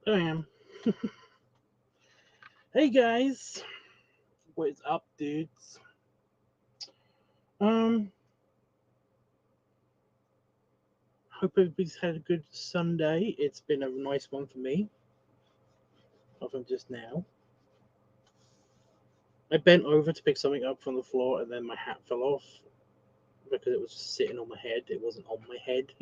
There I am. Hey guys, what's up, dudes? Um, Hope everybody's had a good Sunday. It's been a nice one for me, other than just now. I bent over to pick something up from the floor, and then my hat fell off because it was just sitting on my head. It wasn't on my head.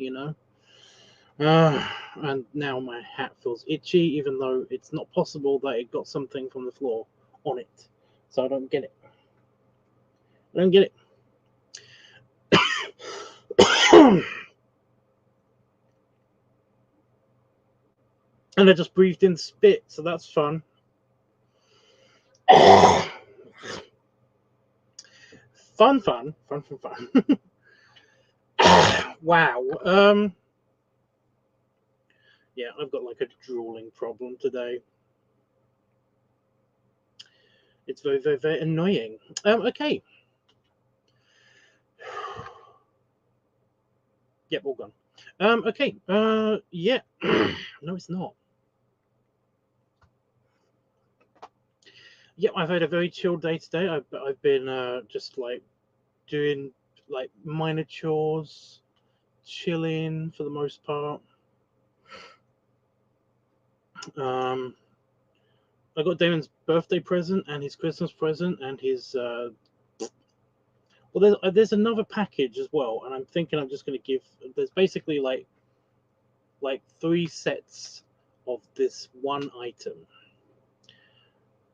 And now my hat feels itchy, even though it's not possible that it got something from the floor on it. So I don't get it. I don't get it. And I just breathed in spit, so that's fun. fun. Wow. Yeah, I've got like a drooling problem today. It's very annoying. Okay. Yep, all gone. Okay. Yeah. No, it's not. Yeah, I've had a very chill day today. I've been just like doing like minor chores, chilling for the most part. Um, I got Damon's birthday present and his Christmas present and his well, there's another package as well, and I'm thinking I'm just going to give. There's basically like three sets of this one item,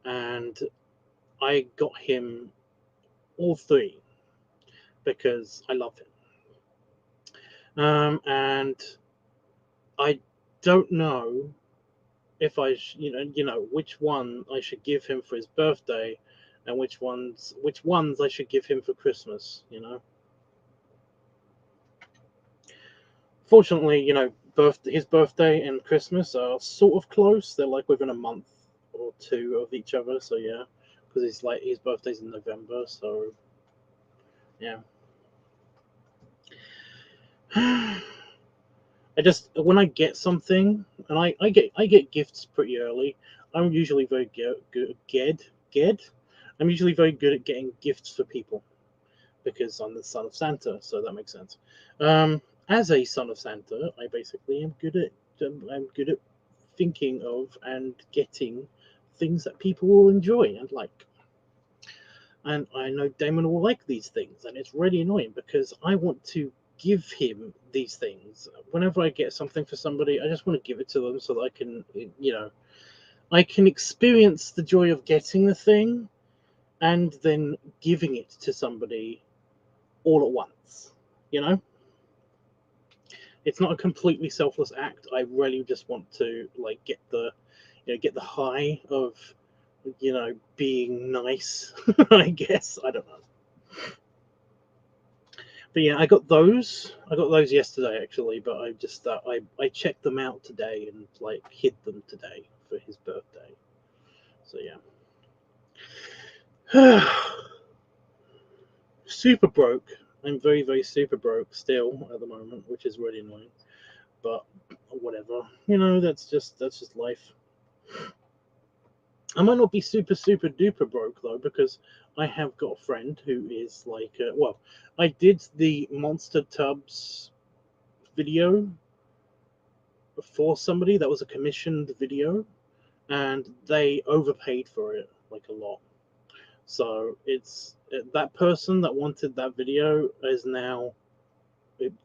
and I got him all three because I love him. And I don't know if which one I should give him for his birthday, and which ones I should give him for Christmas. Fortunately, his birthday and Christmas are sort of close. They're like within a month or two of each other. So yeah, because his birthday's in November. So yeah. I just when I get something, and I get gifts pretty early. I'm usually very good. I'm usually very good at getting gifts for people because I'm the son of Santa, so that makes sense. As a son of Santa, I basically am good at thinking of and getting things that people will enjoy and like. And I know Damon will like these things, and it's really annoying because I want to give him these things. Whenever I get something for somebody, I just want to give it to them so that I can experience the joy of getting the thing and then giving it to somebody all at once. You know, it's not a completely selfless act. I really just want to like get the high of being nice. I guess I don't know. But yeah, I got those yesterday actually, but I just I checked them out today and like hid them today for his birthday. So yeah. Super broke. I'm very super broke still at the moment, which is really annoying. But whatever. That's just life. I might not be super duper broke though, because I have got a friend who is like, well, I did the Monster Tubs video for somebody that was a commissioned video, and they overpaid for it like a lot. So it's that person that wanted that video is now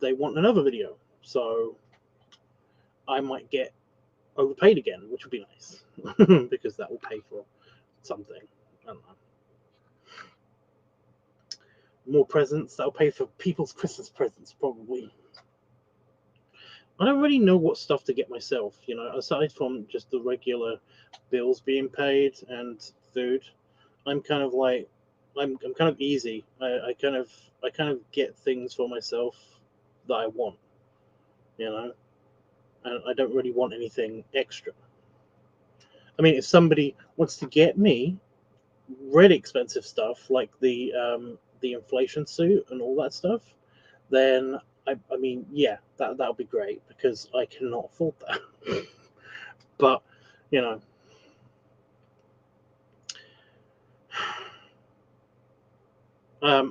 they want another video. So I might get overpaid again, which would be nice because that will pay for something. I don't know. More presents. That'll pay for people's Christmas presents, probably. I don't really know what stuff to get myself, aside from just the regular bills being paid and food. I'm kind of like, I'm kind of easy. I kind of get things for myself that I want, you know, and I don't really want anything extra. I mean, if somebody wants to get me really expensive stuff like the inflation suit and all that stuff, then I mean, yeah, that would be great because I cannot afford that. But You know,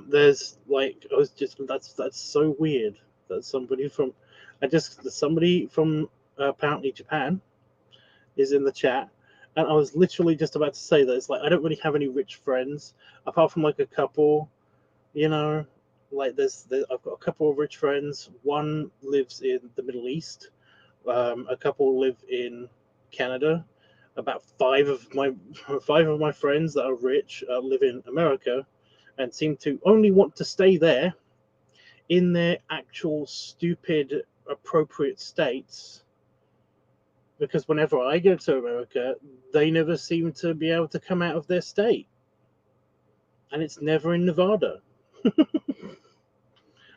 there's like I was just that's so weird that somebody from apparently Japan is in the chat, and I was literally just about to say that it's like I don't really have any rich friends apart from like a couple, you know, like I've got a couple of rich friends. One lives in the Middle East. A couple live in Canada. About five of my friends that are rich live in America, and seem to only want to stay there in their actual stupid appropriate states. Because whenever I go to America, they never seem to be able to come out of their state, and it's never in Nevada,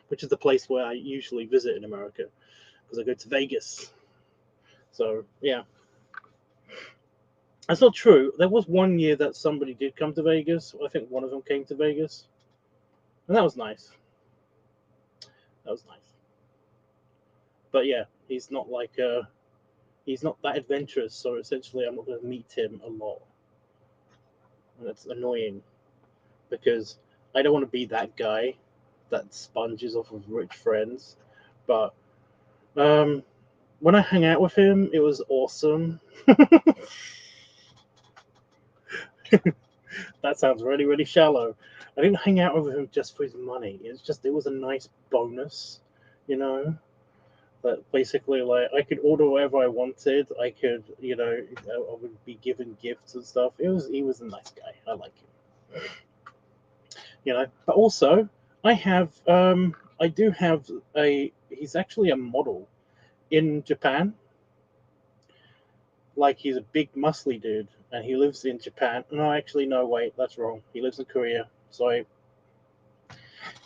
which is the place where I usually visit in America because I go to Vegas. So yeah. That's not true. There was one year that somebody did come to Vegas. I think one of them came to Vegas, and that was nice. That was nice. But yeah, he's not that adventurous. So essentially, I'm not going to meet him a lot, and that's annoying because I don't want to be that guy that sponges off of rich friends. But when I hang out with him, it was awesome. That sounds really, really shallow. I didn't hang out with him just for his money. It was a nice bonus, you know. That basically, like, I could order whatever I wanted. I could, I would be given gifts and stuff. He was a nice guy. I like him, you know. But also, I do have he's actually a model in Japan. Like he's a big muscly dude, and he lives in Japan. No, actually, no, wait, that's wrong. He lives in Korea. So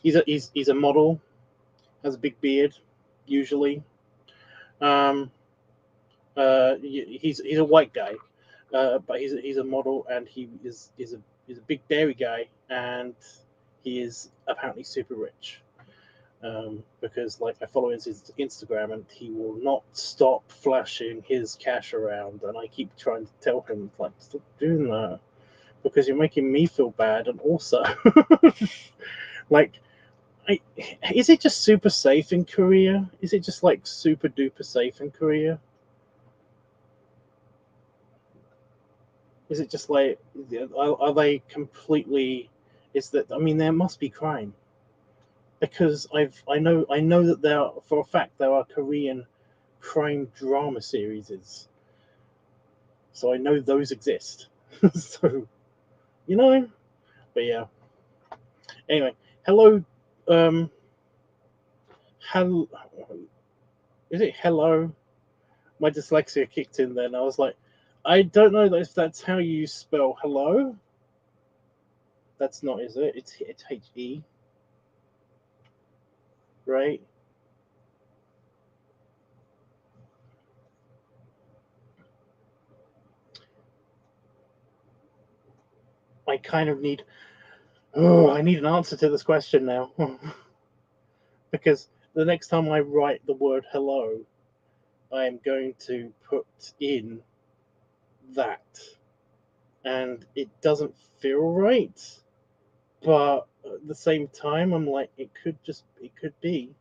he's a model, has a big beard, usually. Um, he's a white guy, but he's a model, and he's a big berry guy, and he is apparently super rich. Because like I follow his Instagram, and he will not stop flashing his cash around, and I keep trying to tell him like stop doing that because you're making me feel bad, and also like is it just super safe in Korea? Is it just like super duper safe in Korea? Is it just like are they completely? Is that I mean there must be crime because I know that there are, for a fact there are Korean crime drama series, so I know those exist. So you know, but yeah. Anyway, hello, um, hello. Is it hello? My dyslexia kicked in then. I was like, I don't know if that's how you spell hello. That's not, is it? It's HE, right? I kind of need. Oh, I need an answer to this question now, because the next time I write the word hello, I am going to put in that, and it doesn't feel right. But at the same time, I'm like, it could be.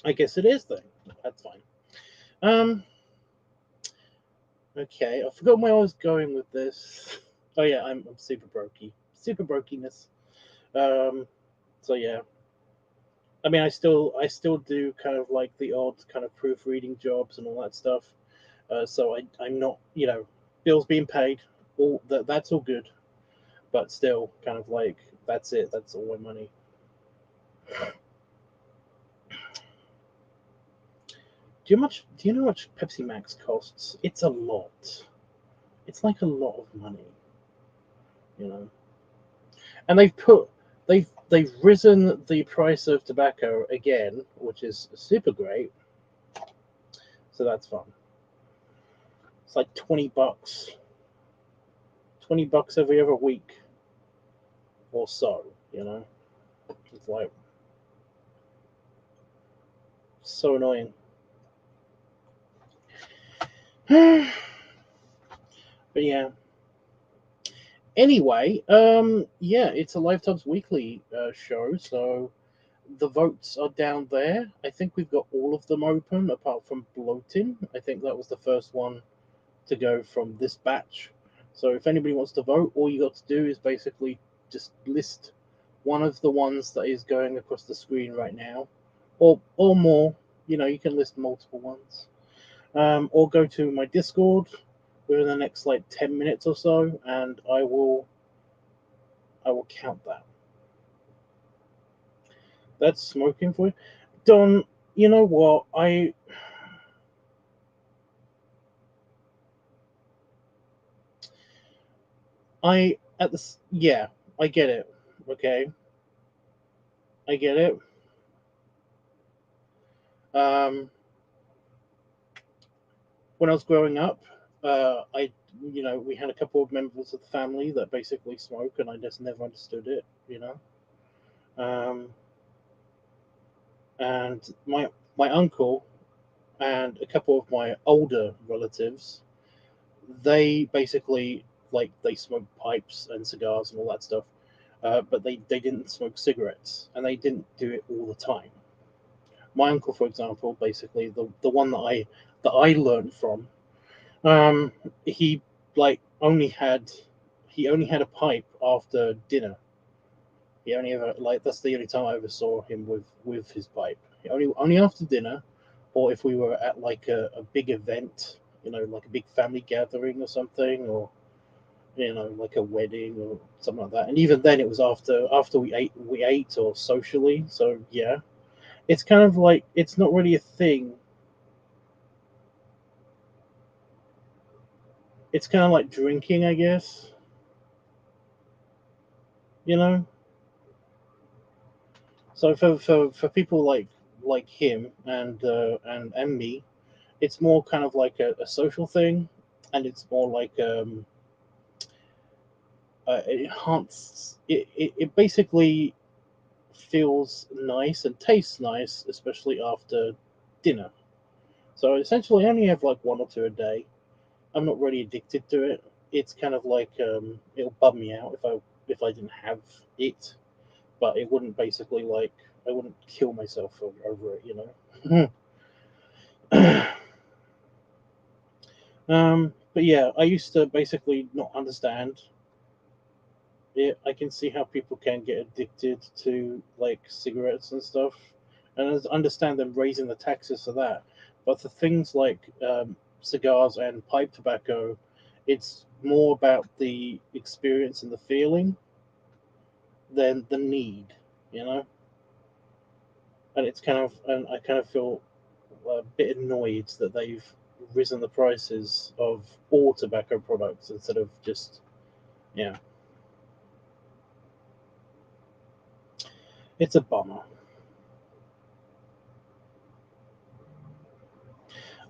I guess it is then. That's fine. Um. Okay, I forgot where I was going with this. Oh yeah, I'm super brokiness. Um. So yeah, I mean, I still do kind of like the odd kind of proofreading jobs and all that stuff. So I'm not, bills being paid, all that's all good, but still kind of like that's it. That's all my money. Do you know how much Pepsi Max costs? It's a lot. It's like a lot of money, you know. And they've risen the price of tobacco again, which is super great. So that's fun. It's like $20, $20 every other week or so, you know. It's like so annoying. But yeah. Anyway, yeah, it's a LiveTubs Weekly show, so the votes are down there. I think we've got all of them open apart from bloating. I think that was the first one to go from this batch. So if anybody wants to vote, all you got to do is basically just list one of the ones that is going across the screen right now, or more. You know, you can list multiple ones, or go to my Discord within the next like 10 minutes or so, and I will count that. That's smoking for you, Don. You know what? I at this. Yeah, I get it. Okay, I get it. Um, when I was growing up, I we had a couple of members of the family that basically smoke, and I just never understood it. Um, and my uncle and a couple of my older relatives, they basically they smoked pipes and cigars and all that stuff, but they didn't smoke cigarettes, and they didn't do it all the time. My uncle, for example, basically the one that I learned from, um, he only had a pipe after dinner. He only ever that's the only time I ever saw him with his pipe. Only after dinner, or if we were at like a big event, like a big family gathering or something, or like a wedding or something like that. And even then, it was after we ate or socially. So yeah, it's kind of like it's not really a thing. It's kind of like drinking, I guess. You know. So for people like him and me, it's more kind of like a social thing, and it's more like it it basically feels nice and tastes nice, especially after dinner. So essentially, I only have like one or two a day. I'm not really addicted to it. It's kind of like it'll bum me out if I didn't have it, but it wouldn't basically like I wouldn't kill myself over it. But yeah, I used to basically not understand it. I can see how people can get addicted to like cigarettes and stuff, and I understand them raising the taxes for that. But for things like cigars and pipe tobacco, it's more about the experience and the feeling than the need, you know. And I kind of feel a bit annoyed that they've risen the prices of all tobacco products instead of just yeah. It's a bummer.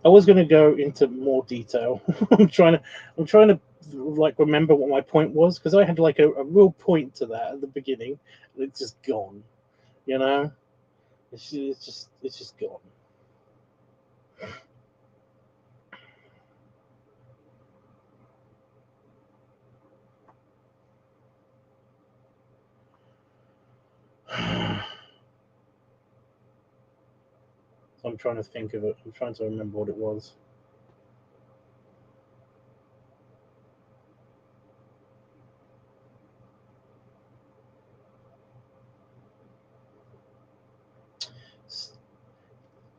I was going to go into more detail. I'm trying to like remember what my point was because I had like a real point to that at the beginning, and it's just gone. You know, it's just gone. I'm trying to think of it. I'm trying to remember what it was.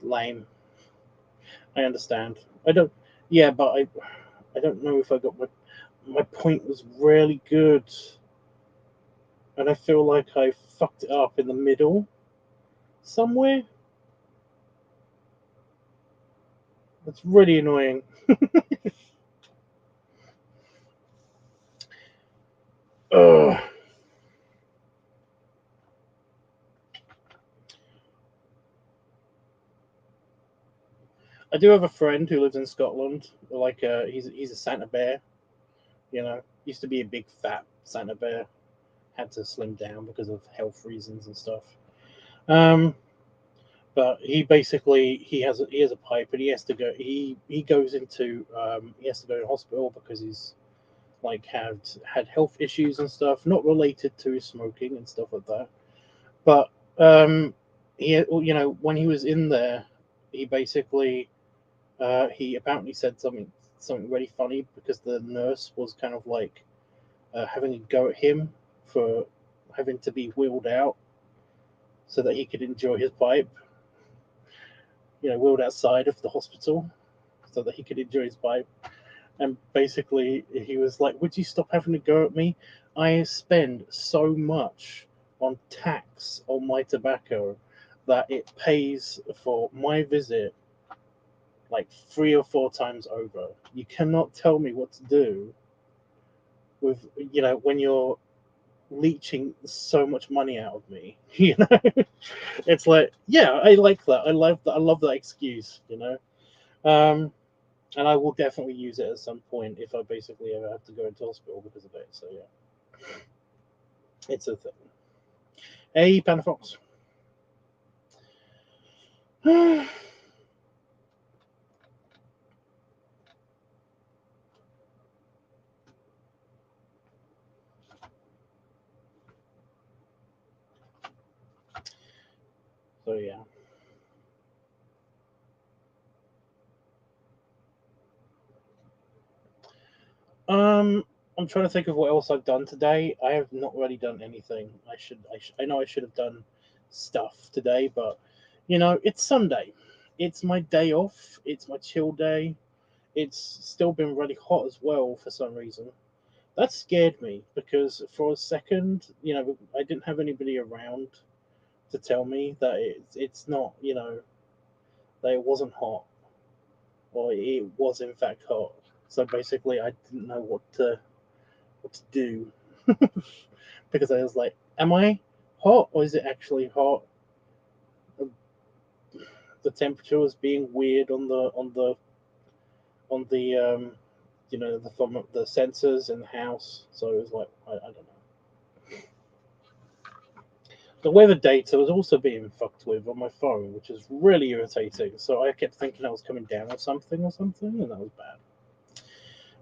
Lame. I understand. I don't. Yeah, but I don't know if I got my point was really good, and I feel like I fucked it up in the middle somewhere. It's really annoying. Ugh. I do have a friend who lives in Scotland. Like, he's a Santa Bear. Used to be a big fat Santa Bear. Had to slim down because of health reasons and stuff. Um, But he basically he has a pipe, and he has to go. He goes into he has to go to hospital because he's like had health issues and stuff, not related to his smoking and stuff like that. But he, when he was in there, he basically he apparently said something really funny because the nurse was kind of like having a go at him for having to be wheeled out so that he could enjoy his pipe. Wheeled outside of the hospital so that he could enjoy his pipe. And basically, he was like, "Would you stop having to go at me? I spend so much on tax on my tobacco that it pays for my visit like 3 or 4 times over. You cannot tell me what to do with, when you're leeching so much money out of me." It's like, yeah, I like that. I love that. I love that excuse. And I will definitely use it at some point if I basically ever have to go into hospital because of it. So yeah, it's a thing. Hey, Panda Fox. So yeah. I'm trying to think of what else I've done today. I have not really done anything. I know I should have done stuff today, but it's Sunday. It's my day off. It's my chill day. It's still been really hot as well for some reason. That scared me because for a second, I didn't have anybody around to tell me that it's not, that it wasn't hot, or it was in fact hot. So basically, I didn't know what to do because I was like, "Am I hot or is it actually hot?" The temperature was being weird on the the sensors in the house, so it was like I don't know. The weather data was also being fucked with on my phone, which is really irritating. So I kept thinking I was coming down with something or something, and that was bad.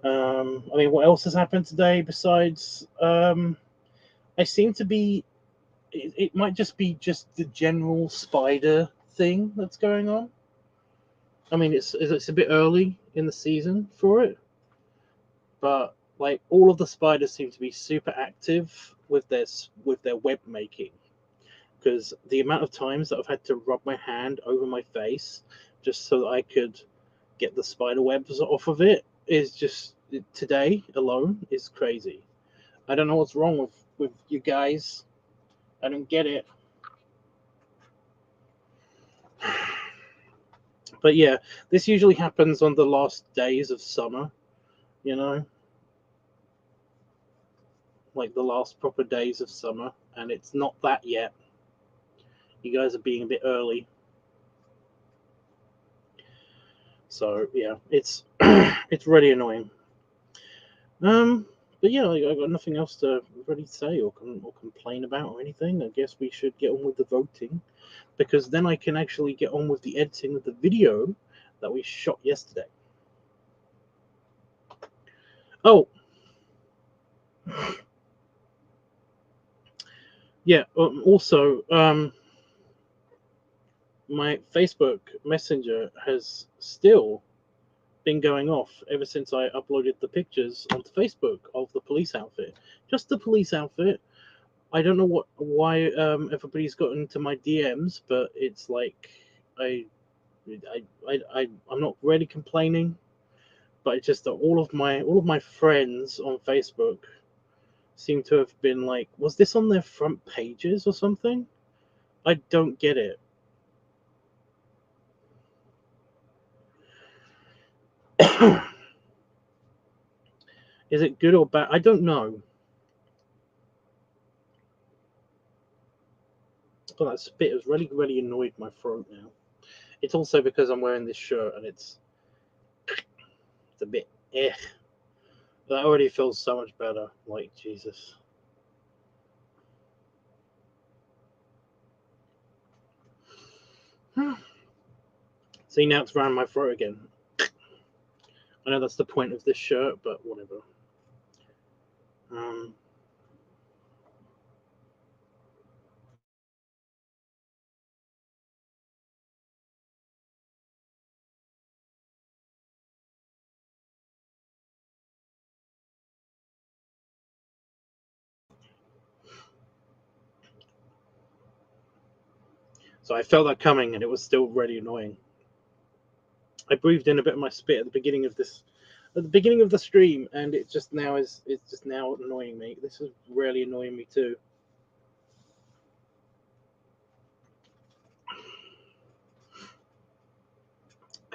I mean, what else has happened today besides? I seem to be. It might just be just the general spider thing that's going on. I mean, it's a bit early in the season for it, but like all of the spiders seem to be super active with their web making. Because the amount of times that I've had to rub my hand over my face just so that I could get the spider webs off of it is just today alone is crazy. I don't know what's wrong with you guys. I don't get it. But yeah, this usually happens on the last days of summer, you know, like the last proper days of summer, and it's not that yet. You guys are being a bit early. So yeah, it's it's really annoying. But yeah, I got nothing else to really say or complain about or anything. I guess we should get on with the voting, because then I can actually get on with the editing of the video that we shot yesterday. Oh, yeah. Also, my Facebook Messenger has still been going off ever since I uploaded the pictures onto Facebook of the police outfit. Just the police outfit. I don't know why everybody's got into my DMs, but it's like I'm not really complaining, but it's just that all of my friends on Facebook seem to have been like, was this on their front pages or something? I don't get it. Is it good or bad? I don't know. But that spit has really, really annoyed my throat now. It's also because I'm wearing this shirt and it's a bit eh. That already feels so much better. Like, Jesus. See, now it's around my throat again. I know that's the point of this shirt, but whatever. So I felt that coming, and it was still really annoying. I breathed in a bit of my spit at the beginning of the stream, and it's just now annoying me. This is really annoying me too.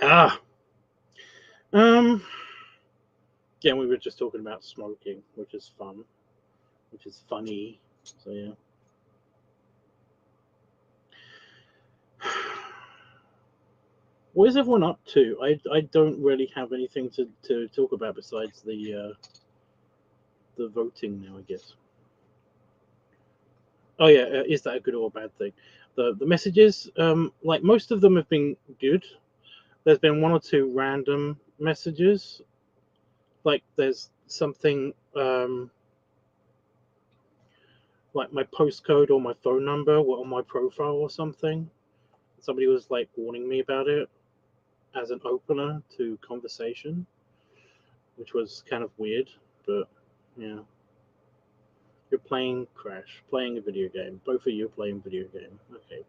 Again, we were just talking about smoking, which is fun, which is funny. So yeah. What is everyone up to? I don't really have anything to talk about besides the voting now, I guess. Oh yeah, is that a good or a bad thing? The messages, like most of them have been good. There's been one or two random messages. Like there's something like my postcode or my phone number were on my profile or something. Somebody was like warning me about it as an opener to conversation, which was kind of weird, but yeah. You're playing Crash, playing a video game. Both of you are playing video game. Okay.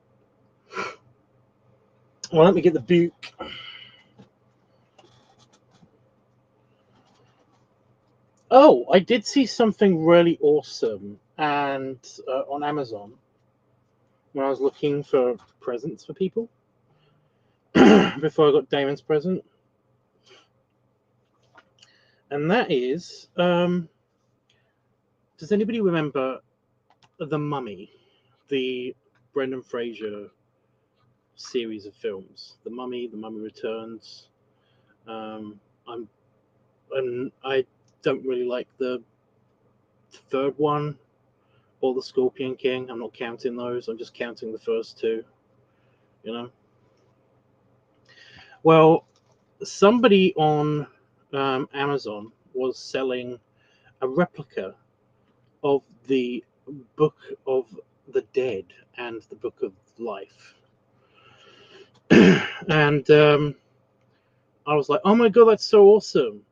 Well, let me get the book. Oh, I did see something really awesome and on Amazon when I was looking for presents for people before I got Damon's present. And that is, does anybody remember The Mummy, the Brendan Fraser series of films? The Mummy Returns. I don't really like the third one or the Scorpion King. I'm not counting those. I'm just counting the first two. You know. Well, somebody on Amazon was selling a replica of the Book of the Dead and the Book of Life. And I was like, oh my god, that's so awesome.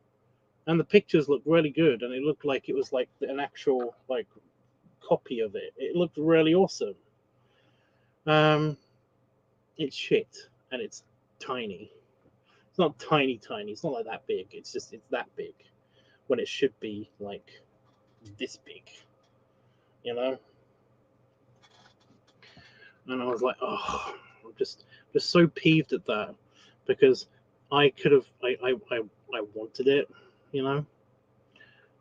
And the pictures looked really good, and it looked like it was like an actual like copy of it. It looked really awesome. It's shit, and it's tiny. It's not tiny. It's not like that big. It's that big when it should be like this big, you know. And I was like, oh, I'm just so peeved at that because I could have, I wanted it, you know.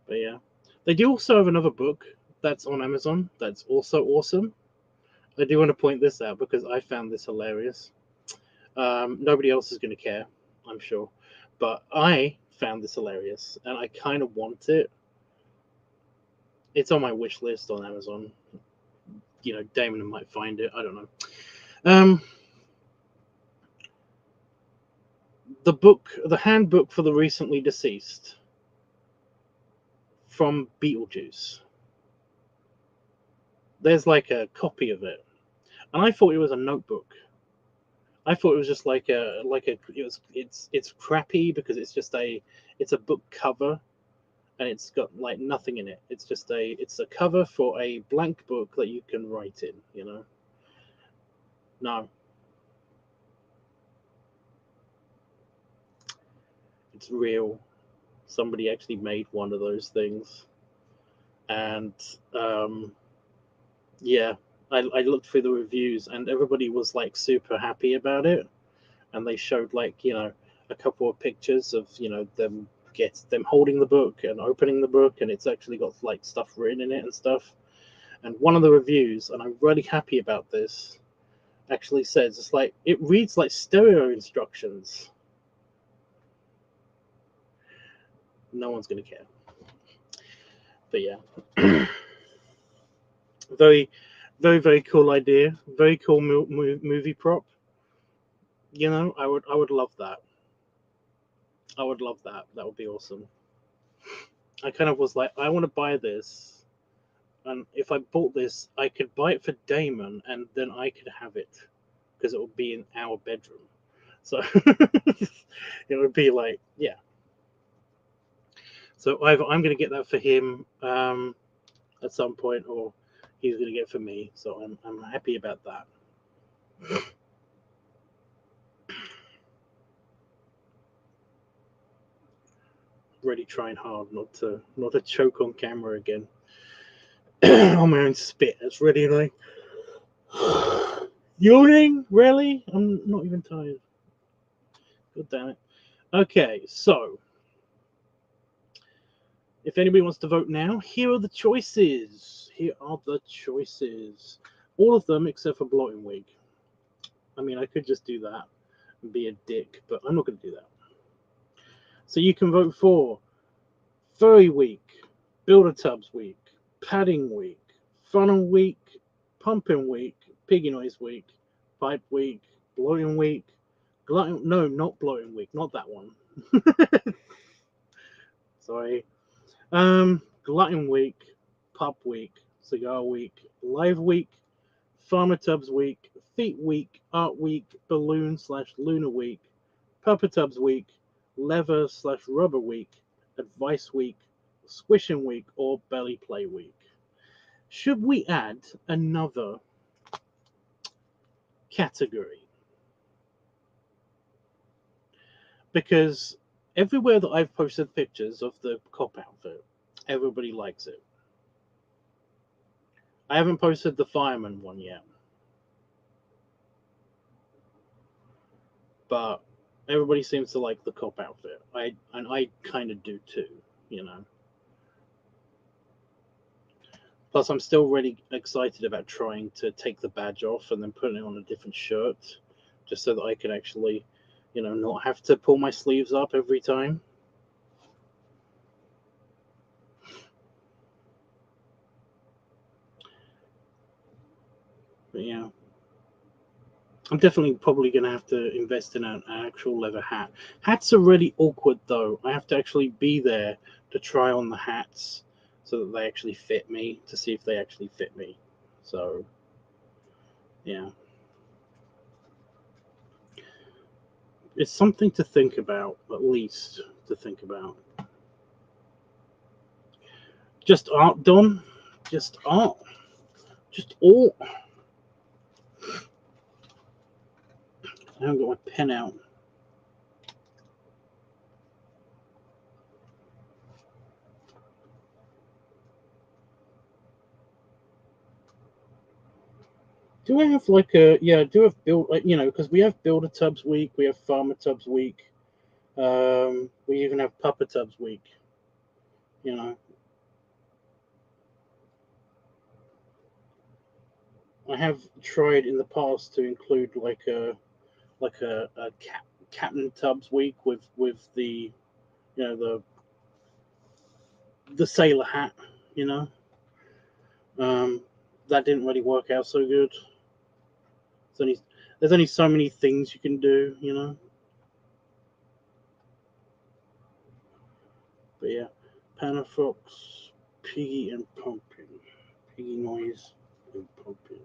But yeah, they do also have another book that's on Amazon that's also awesome. I do want to point this out because I found this hilarious. Nobody else is going to care, I'm sure, but I found this hilarious and I kind of want it. It's on my wish list on Amazon. You know, Damon might find it. I don't know. The handbook for the recently deceased from Beetlejuice. There's like a copy of it, and I thought it was a notebook. I thought it was just it's crappy because it's a book cover, and it's got like nothing in it. It's a cover for a blank book that you can write in. You know. No. It's real. Somebody actually made one of those things, and yeah, I looked through the reviews, and everybody was like super happy about it, and they showed like a couple of pictures of them holding the book and opening the book, and it's actually got like stuff written in it and stuff. And one of the reviews, and I'm really happy about this, actually says it's like it reads like stereo instructions. No one's gonna care. But yeah, very, very, very cool idea. Very cool movie prop. You know, I would love that. I would love that. That would be awesome. I kind of was like, I want to buy this, and if I bought this, I could buy it for Damon, and then I could have it because it would be in our bedroom. So it would be like, yeah. So either I'm going to get that for him at some point, or he's going to get it for me. So I'm happy about that. Really trying hard not to choke on camera again on my own spit. That's really annoying. Yawning? Really? I'm not even tired. God damn it. Okay, so if anybody wants to vote now, here are the choices. Here are the choices. All of them except for Bloating Week. I mean, I could just do that and be a dick, but I'm not going to do that. So you can vote for Furry Week, Builder Tubs Week, Padding Week, Funnel Week, Pumping Week, Piggy Noise Week, Pipe Week, Bloating Week, Glutton. No, not Bloating Week, not that one. Sorry. Glutton Week, Pup Week, Cigar Week, Live Week, Farmer Tubs Week, Feet Week, Art Week, Balloon/Lunar Week, Pupper Tubs Week, Leather/Rubber Week, Advice Week, Squishing Week, or Belly Play Week. Should we add another category? Because everywhere that I've posted pictures of the cop outfit, everybody likes it. I haven't posted the fireman one yet, but everybody seems to like the cop outfit. I kind of do too, you know. Plus, I'm still really excited about trying to take the badge off and then putting it on a different shirt, just so that I can actually, you know, not have to pull my sleeves up every time. But yeah, I'm definitely probably going to have to invest in an actual leather hat. Hats are really awkward though. I have to actually be there to try on the hats so that they actually fit me, to see if they actually fit me. So, yeah. It's something to think about, at least to think about. Just art, Don. Just art. Just art. I haven't got my pen out. Do I have like a, yeah? Do I have build, like, you know, because we have Builder Tubs Week, we have Farmer Tubs Week, we even have Pupper Tubs Week. You know, I have tried in the past to include like a Captain Tubs Week with the, you know, the sailor hat. You know, um, that didn't really work out so good. There's only there's only so many things you can do. You know, but yeah, Panafox, Piggy and Pumpkin, Piggy Noise and Pumpkin.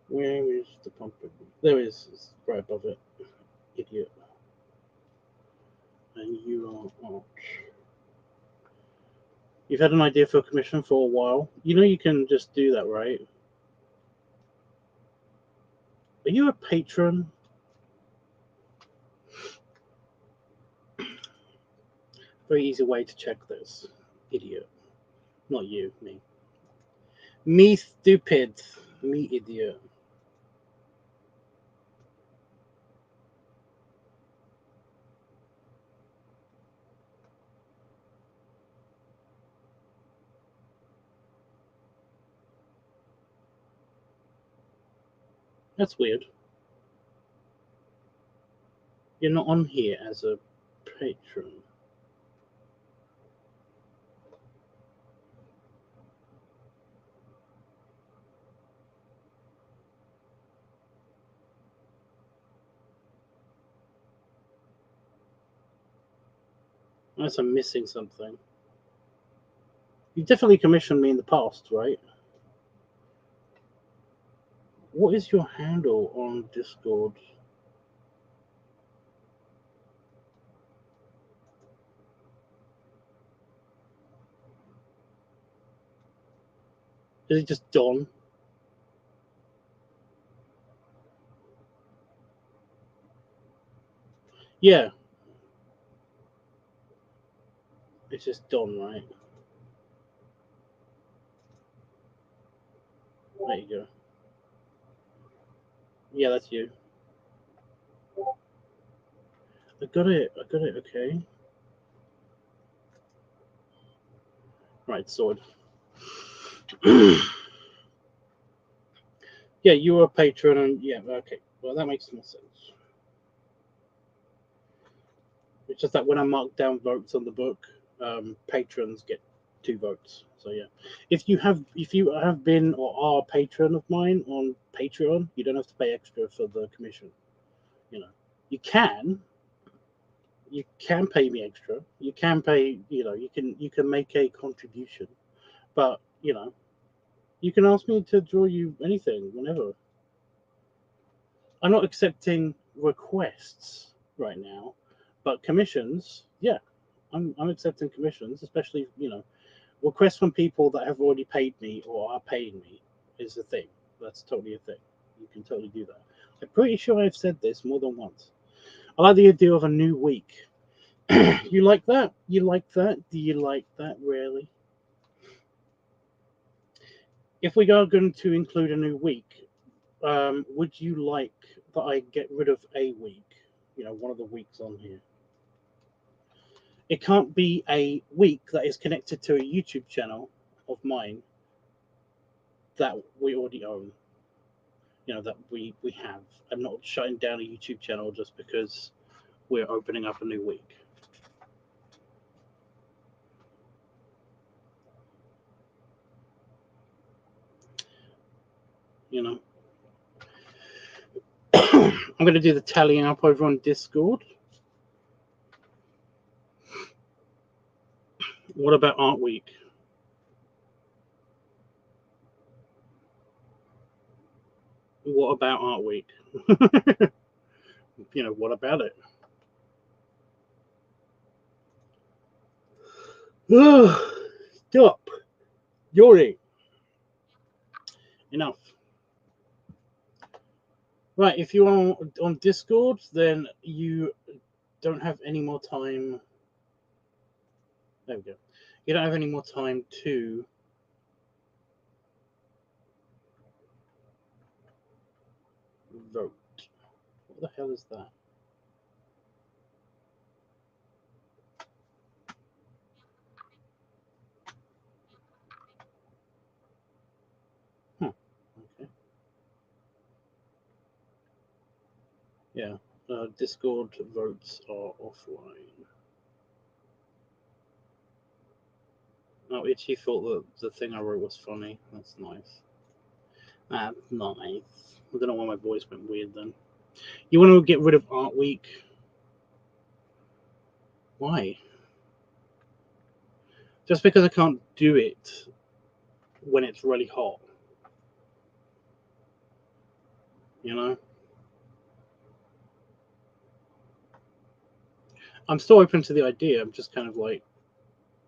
Where is the pumpkin? There it is. It's right above it. Idiot. And you are out. You've had an idea for a commission for a while. You know you can just do that, right? Are you a patron? Very easy way to check this. Idiot. Not you, me. Me stupid. Me idiot. That's weird. You're not on here as a patron. Unless I'm missing something. You definitely commissioned me in the past, right? What is your handle on Discord? Is it just Don? Yeah. It's just Don, right? There you go. Yeah, that's you. I got it. Okay. Right, sword. Yeah, you were a patron, and yeah, okay. Well, that makes more sense. It's just that when I mark down votes on the book, patrons get 2 votes. So yeah, if you have been or are a patron of mine on Patreon, you don't have to pay extra for the commission. You know, you can pay me extra. You can pay. You can make a contribution, but you can ask me to draw you anything whenever. I'm not accepting requests right now, but commissions, yeah, I'm accepting commissions, especially requests from people that have already paid me or are paying me is a thing. That's totally a thing. You can totally do that. I'm pretty sure I've said this more than once. I like the idea of a new week. You like that? You like that? Do you like that? Really? If we are going to include a new week, would you like that I get rid of a week? One of the weeks on here. It can't be a week that is connected to a YouTube channel of mine that we already own. That we have. I'm not shutting down a YouTube channel just because we're opening up a new week. I'm going to do the tallying up over on Discord. What about Art Week? What about Art Week? What about it? Stop. Yuri. Enough. Right, if you're on Discord, then you don't have any more time. There we go. You don't have any more time to vote. What the hell is that? Okay. Yeah. Discord votes are offline. Oh, Itchy thought that the thing I wrote was funny. That's nice. That's nice. I don't know why my voice went weird then. You want to get rid of Art Week? Why? Just because I can't do it when it's really hot. I'm still open to the idea. I'm just kind of like,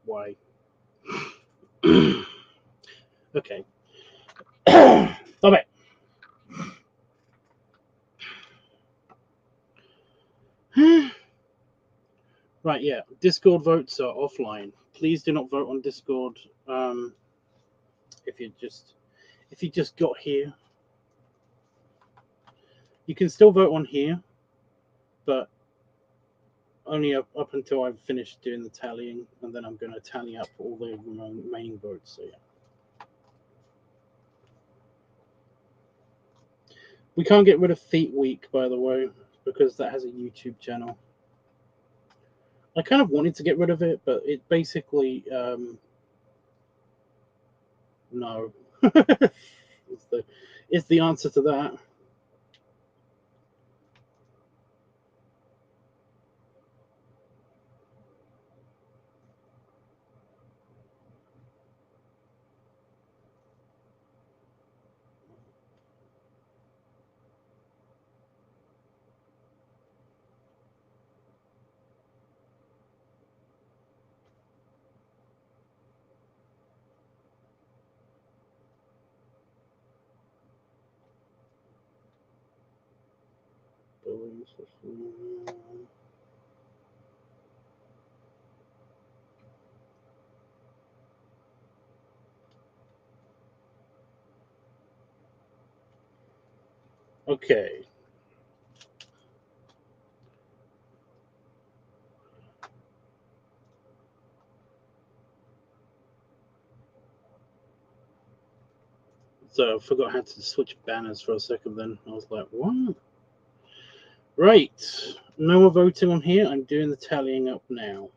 why? Okay. Stop it. Right, yeah. Discord votes are offline. Please do not vote on Discord. If you just got here, you can still vote on here, but only up until I've finished doing the tallying, and then I'm going to tally up all the remaining votes. So yeah. We can't get rid of Feet Week, by the way, because that has a YouTube channel. I kind of wanted to get rid of it, but it basically no. It's the answer to that. Okay. So I forgot how to switch banners for a second then. I was like, what? Right. No more voting on here. I'm doing the tallying up now.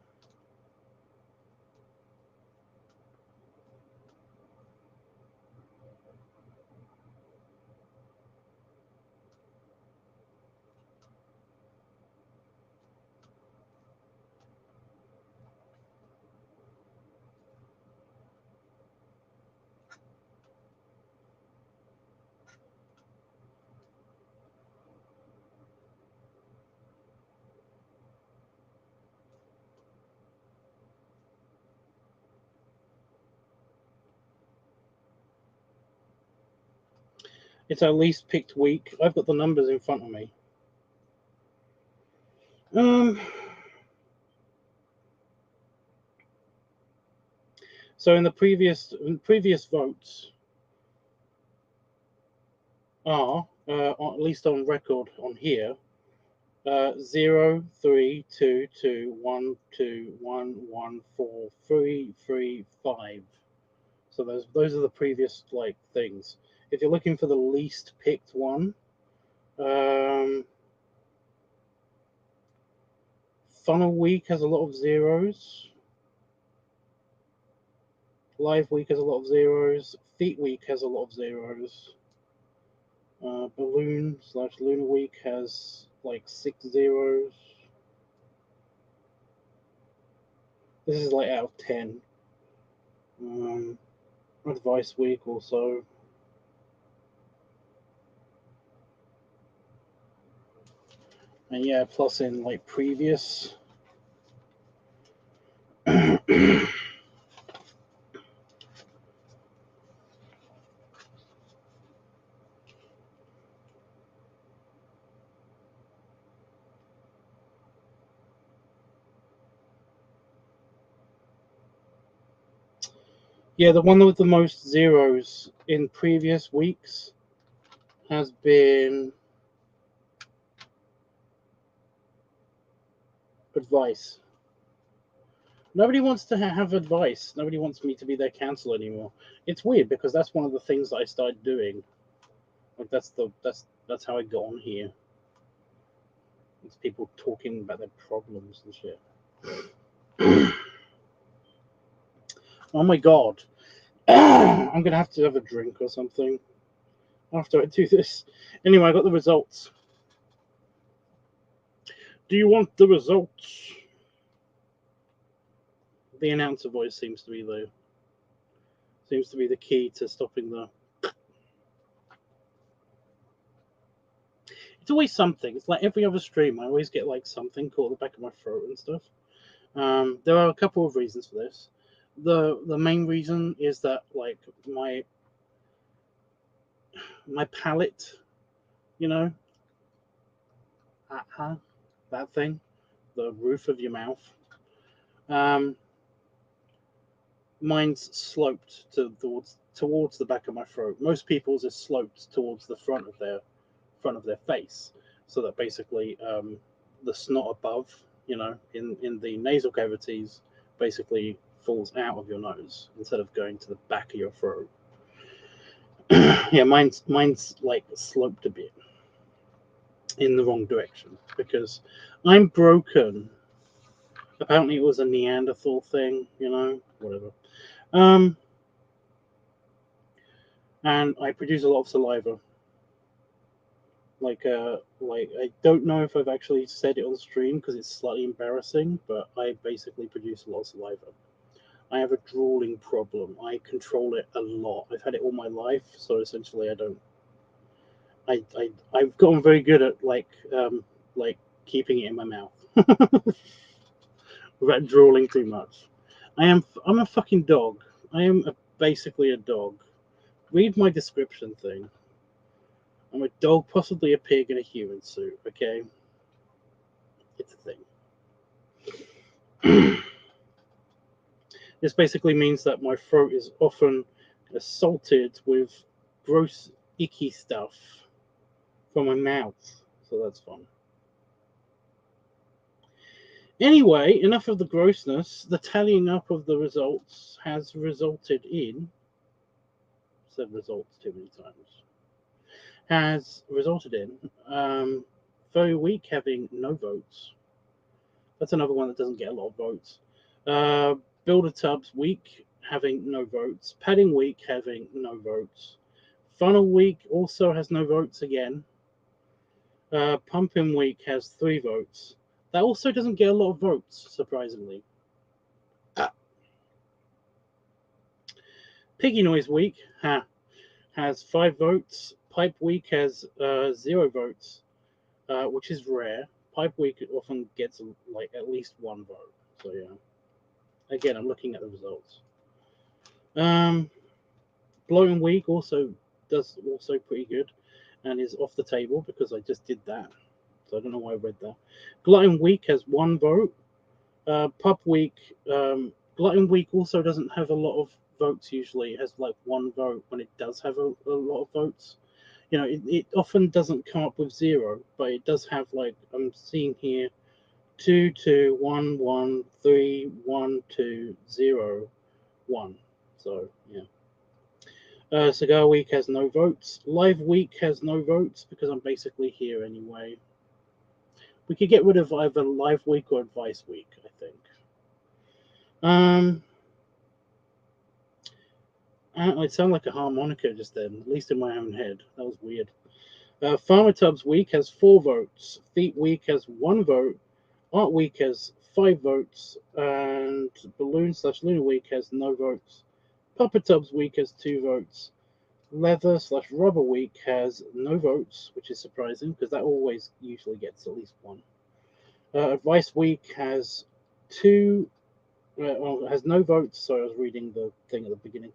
It's our least picked week. I've got the numbers in front of me. So in the previous votes are, at least on record on here, 0, 3, 2, 2, 1, 2, 1, 1, 4, 3, 3, 5. So those are the previous like things. If you're looking for the least picked one, Funnel Week has a lot of zeros. Live Week has a lot of zeros. Feet Week has a lot of zeros. Balloon/Lunar Week has like 6 zeros. This is like out of 10. Advice Week also. And yeah, plus in like previous. Yeah, the one with the most zeros in previous weeks has been advice. Nobody wants to have advice. Nobody wants me to be their counsel anymore. It's weird because that's one of the things that I started doing. Like that's how I got on here. It's people talking about their problems and shit. Oh my god. I'm gonna have to have a drink or something after I do this. Anyway, I got the results. Do you want the results? The announcer voice seems to be the key to stopping the. It's always something. It's like every other stream. I always get like something caught at the back of my throat and stuff. There are a couple of reasons for this. The main reason is that like my palate, you know, that thing, the roof of your mouth. Mine's sloped towards the back of my throat. Most people's is sloped towards the front of their face, so that basically the snot above, you know, in the nasal cavities, basically falls out of your nose instead of going to the back of your throat. Yeah, mine's like sloped a bit in the wrong direction because I'm broken. Apparently, it was a Neanderthal thing, you know, whatever. And I produce a lot of saliva. Like I don't know if I've actually said it on stream because it's slightly embarrassing, but I basically produce a lot of saliva. I have a drooling problem. I control it a lot. I've had it all my life, so essentially I've gotten very good at like keeping it in my mouth without drooling too much. I'm a fucking dog. I am basically a dog. Read my description thing. I'm a dog, possibly a pig in a human suit, okay? It's a thing. This basically means that my throat is often assaulted with gross, icky stuff from my mouth. So that's fun. Anyway, enough of the grossness. The tallying up of the results has resulted in, said results too many times, has resulted in very weak having no votes. That's another one that doesn't get a lot of votes. Builder Tubs week having no votes. Padding week having no votes. Funnel week also has no votes again. Pumping week has 3 votes. That also doesn't get a lot of votes, surprisingly. Piggy Noise week has 5 votes. Pipe week has 0 votes, which is rare. Pipe week often gets like at least 1 vote. So yeah. Again, I'm looking at the results. Blowing week also does pretty good, and is off the table because I just did that. So I don't know why I read that. Glutton week has 1 vote. Pub week, Glutton week also doesn't have a lot of votes usually. It has like 1 vote when it does have a lot of votes. You know, it often doesn't come up with 0, but it does have, like, I'm seeing here, 2, 2, 1, 1, 3, 1, 2, 0, 1. So, yeah. Cigar week has no votes. Live week has no votes because I'm basically here anyway. We could get rid of either live week or advice week, I think. I sound like a harmonica just then, at least in my own head. That was weird. Farmer Tubs week has 4 votes. Feet week has 1 vote. Art week has 5 votes. And Balloon/Lunar week has no votes. Puppet Tubs week has 2 votes. Leather/Rubber week has no votes, which is surprising because that always usually gets at least 1. Advice week has 2. Has no votes. Sorry, I was reading the thing at the beginning.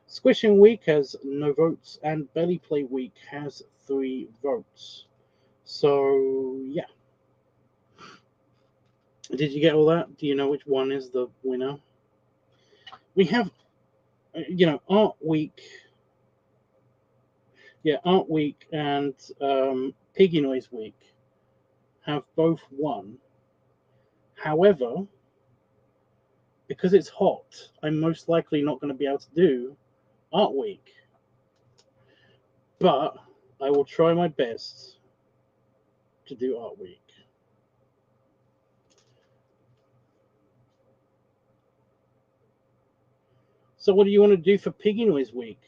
Squishing week has no votes, and Belly Play week has 3 votes. So yeah. Did you get all that? Do you know which one is the winner? We have, Art week. Yeah, Art week and Piggy Noise week have both won. However, because it's hot, I'm most likely not going to be able to do Art week. But I will try my best to do Art week. So what do you want to do for Piggy Noise week?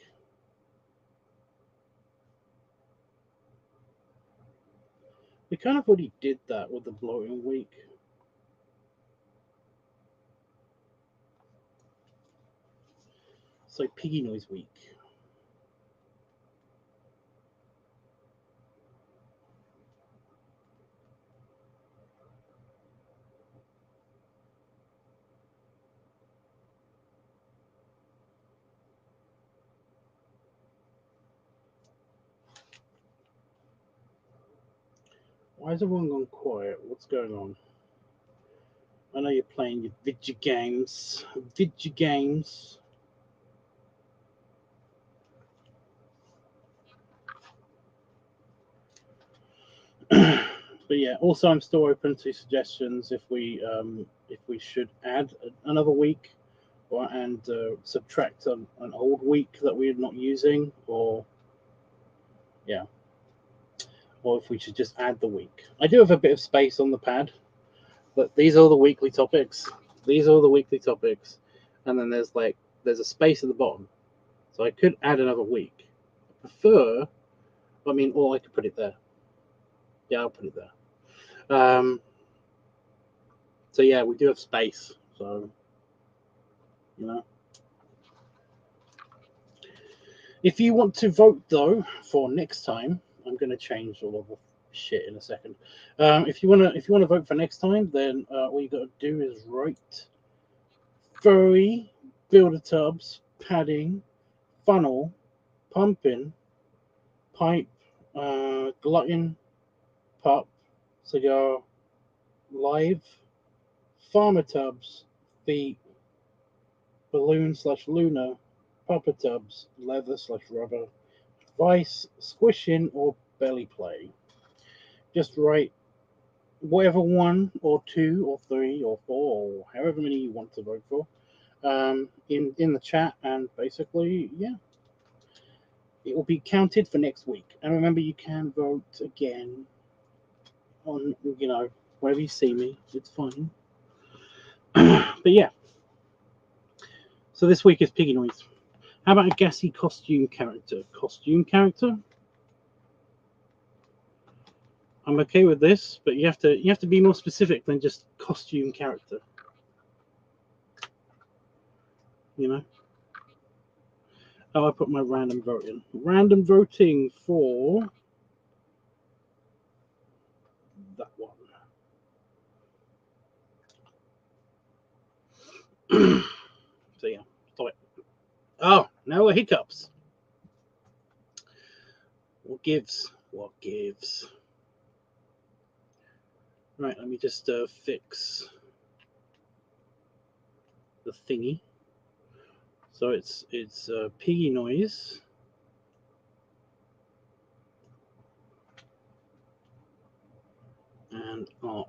We kind of already did that with the blowing week. So Piggy Noise week. Why is everyone gone quiet? What's going on? I know you're playing your video games. Video games. But yeah, also I'm still open to suggestions if we should add another week, and subtract an old week that we're not using, or if we should just add the week. I do have a bit of space on the pad, but these are the weekly topics. These are the weekly topics, and then there's a space at the bottom, so I could add another week. Or I could put it there. Yeah, I'll put it there. So yeah, we do have space. So if you want to vote though for next time, I'm going to change all of the shit in a second. If you wanna vote for next time, then all you got to do is write furry, builder tubs, padding, funnel, pumping, pipe, glutton, pup, cigar, live Farmer Tubs, the balloon/lunar, Papa Tubs, leather/rubber, vice, squish-in, or belly play. Just write whatever one or two or three or four or however many you want to vote for in the chat, and basically, yeah, it will be counted for next week. And remember, you can vote again on, wherever you see me. It's fine. But yeah, so this week is Piggy Noise. How about a gassy costume character? Costume character? I'm okay with this, but you have to be more specific than just costume character. Oh, I put my random vote in. Random voting for that one. So yeah, stop it. Oh, now we're hiccups. What gives? What gives? Right, let me just fix the thingy. So it's Piggy Noise. And art.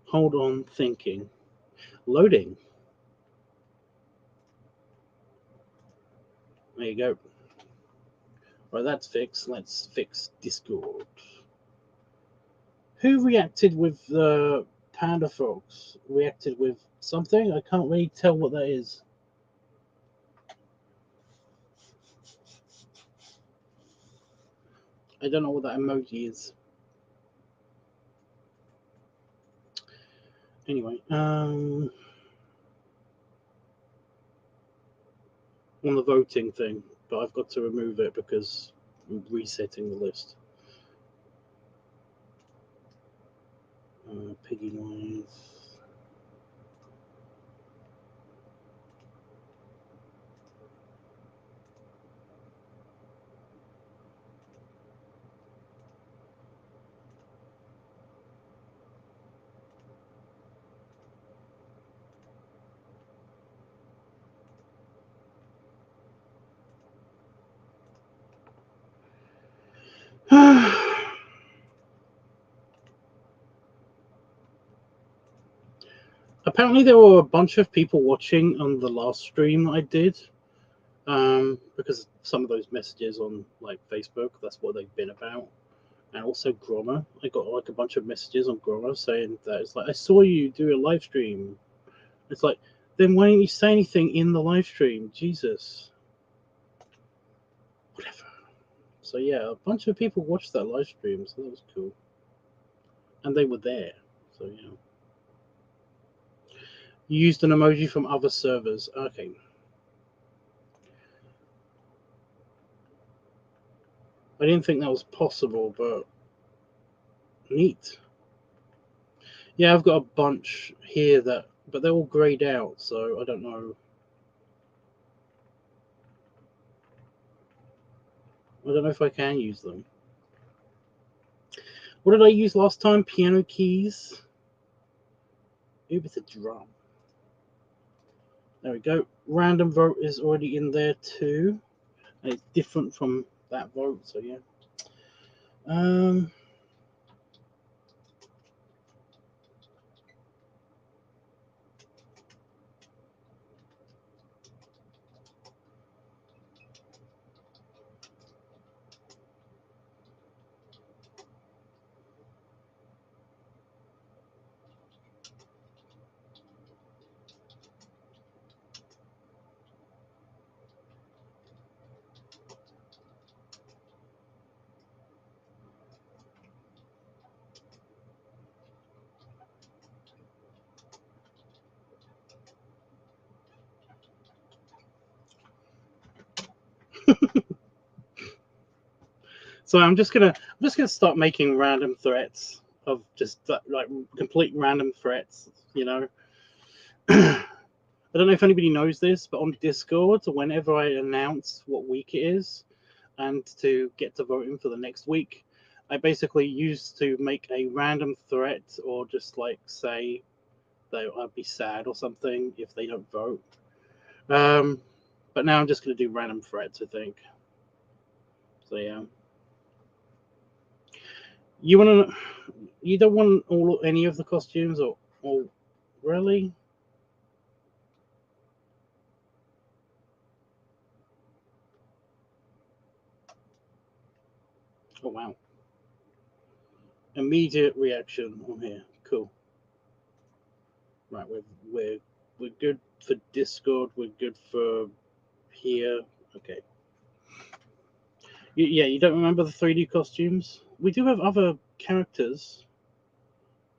Hold on, thinking. Loading. There you go. Right, that's fixed. Let's fix Discord. Who reacted with the Panda folks? Reacted with something? I can't really tell what that is. I don't know what that emoji is. Anyway, on the voting thing, but I've got to remove it because I'm resetting the list. Piggy Noise. Apparently there were a bunch of people watching on the last stream I did, because some of those messages on like Facebook, that's what they've been about. And also Grommer, I got like a bunch of messages on Grommer saying that it's like, I saw you do a live stream. It's like, then why didn't you say anything in the live stream? Jesus. Whatever. So yeah, a bunch of people watched that live stream, so that was cool. And they were there, so yeah. You used an emoji from other servers. Okay. I didn't think that was possible, but neat. Yeah, I've got a bunch here but they're all grayed out, so I don't know. I don't know if I can use them. What did I use last time? Piano keys. Maybe with a drum. There we go. Random vote is already in there too. And it's different from that vote, so yeah. So I'm just gonna start making random threats of just like complete random threats, I don't know if anybody knows this, but on Discord, whenever I announce what week it is, and to get to voting for the next week, I basically used to make a random threat or just like say that I'd be sad or something if they don't vote. But now I'm just going to do random threats, I think. So yeah. You don't want any of the costumes or really? Oh wow. Immediate reaction on here. Cool. Right, we're good for Discord. We're good for here. Okay. Yeah, you don't remember the 3D costumes? We do have other characters.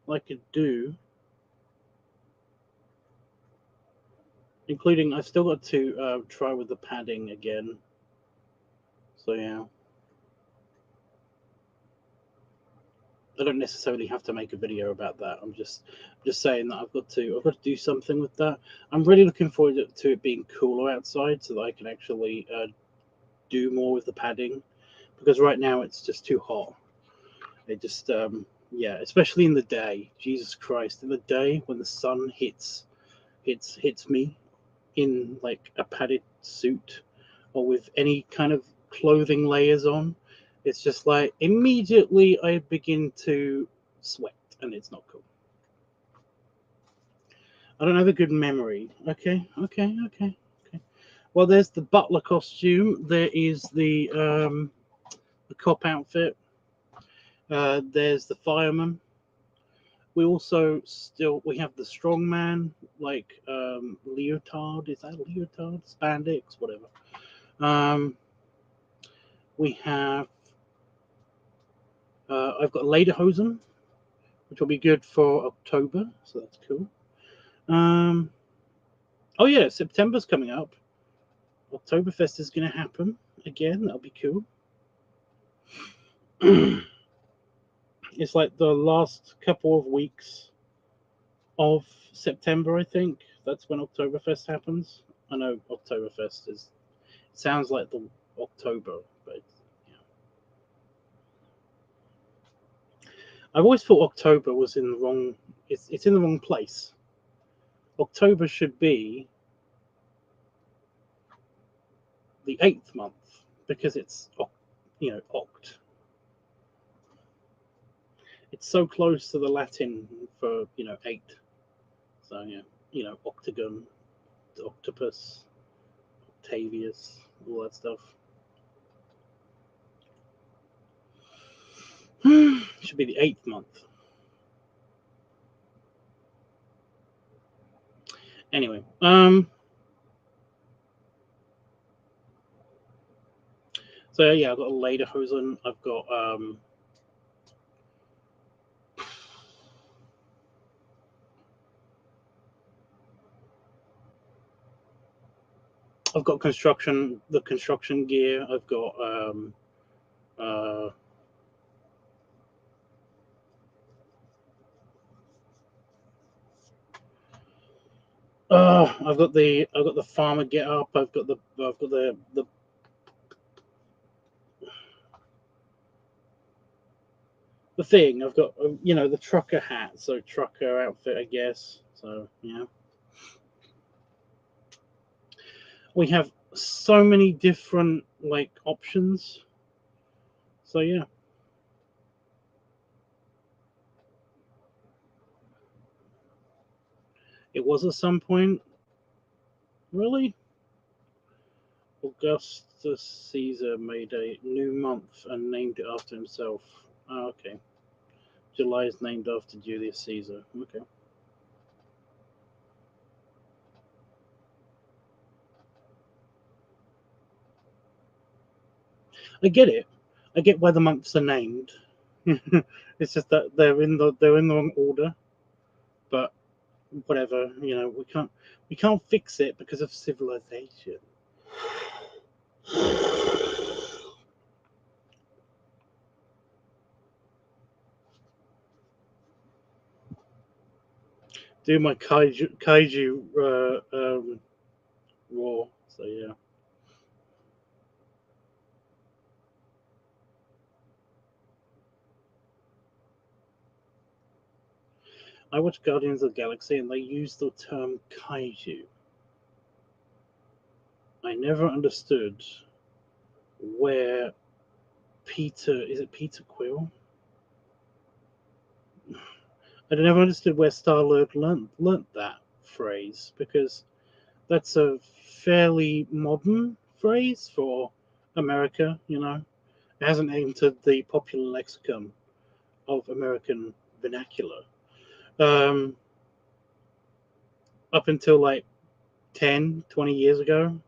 Like I do, including I've still got to try with the padding again. So yeah. I don't necessarily have to make a video about that. I'm just saying that I've got to do something with that. I'm really looking forward to it being cooler outside so that I can actually do more with the padding, because right now it's just too hot. It just yeah, especially in the day. Jesus Christ, in the day when the sun hits me in like a padded suit or with any kind of clothing layers on, it's just like immediately I begin to sweat and it's not cool. I don't have a good memory. Okay. Well, there's the butler costume. There is the cop outfit. There's the fireman. We also we have the strongman, like leotard. Is that leotard? Spandex, whatever. We have I've got lederhosen, which will be good for October, so that's cool. Oh yeah, September's coming up. Oktoberfest is going to happen again. That'll be cool. It's like the last couple of weeks of September, I think. That's when Oktoberfest happens. I know Oktoberfest sounds like the October, but yeah. I've always thought October was in the wrong. It's in the wrong place. October should be the 8th month because it's oct. It's so close to the Latin for 8. So yeah, octagon, octopus, Octavius, all that stuff. Should be the 8th month. Anyway, so yeah, I've got a lederhosen. I've got the construction gear. I've got I've got the farmer get up. I've got the thing. I've got the trucker hat, so trucker outfit, I guess. So yeah, we have so many different like options. So yeah. It was at some point. Really? Augustus Caesar made a new month and named it after himself. Oh, okay. July is named after Julius Caesar. Okay. I get it. I get why the months are named. It's just that they're in the wrong order. But whatever, we can't fix it because of civilization. Do my kaiju war. So yeah. I watched Guardians of the Galaxy and they used the term kaiju. I never understood where is it Peter Quill? I never understood where Star-Lord learnt that phrase, because that's a fairly modern phrase for America, you know. It hasn't entered the popular lexicon of American vernacular. Up until like 10, 20 years ago.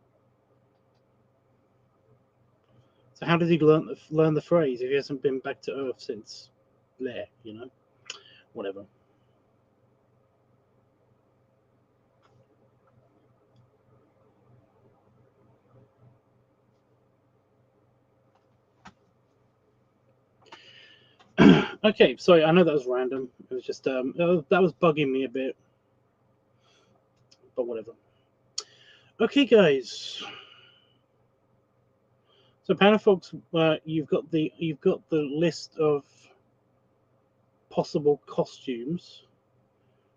So how did he learn the phrase if he hasn't been back to Earth since there, you know? Whatever. Okay, sorry, I know that was random. It was just that was bugging me a bit. But whatever. Okay, guys. So, Panafolks, you've got the list of possible costumes.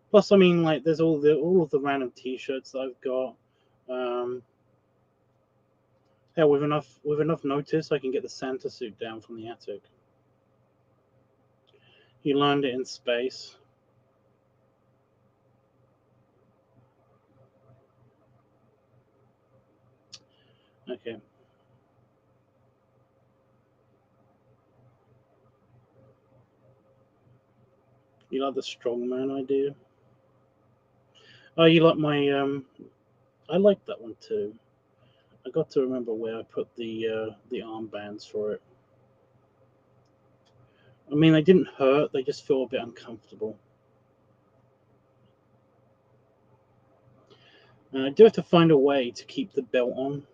Plus, I mean, like, there's all of the random T-shirts that I've got. Yeah, with enough notice, I can get the Santa suit down from the attic. You learned it in space. Okay. You like the strongman idea? Oh, you like my I like that one too. I got to remember where I put the armbands for it. I mean, they didn't hurt. They just feel a bit uncomfortable. I do have to find a way to keep the belt on.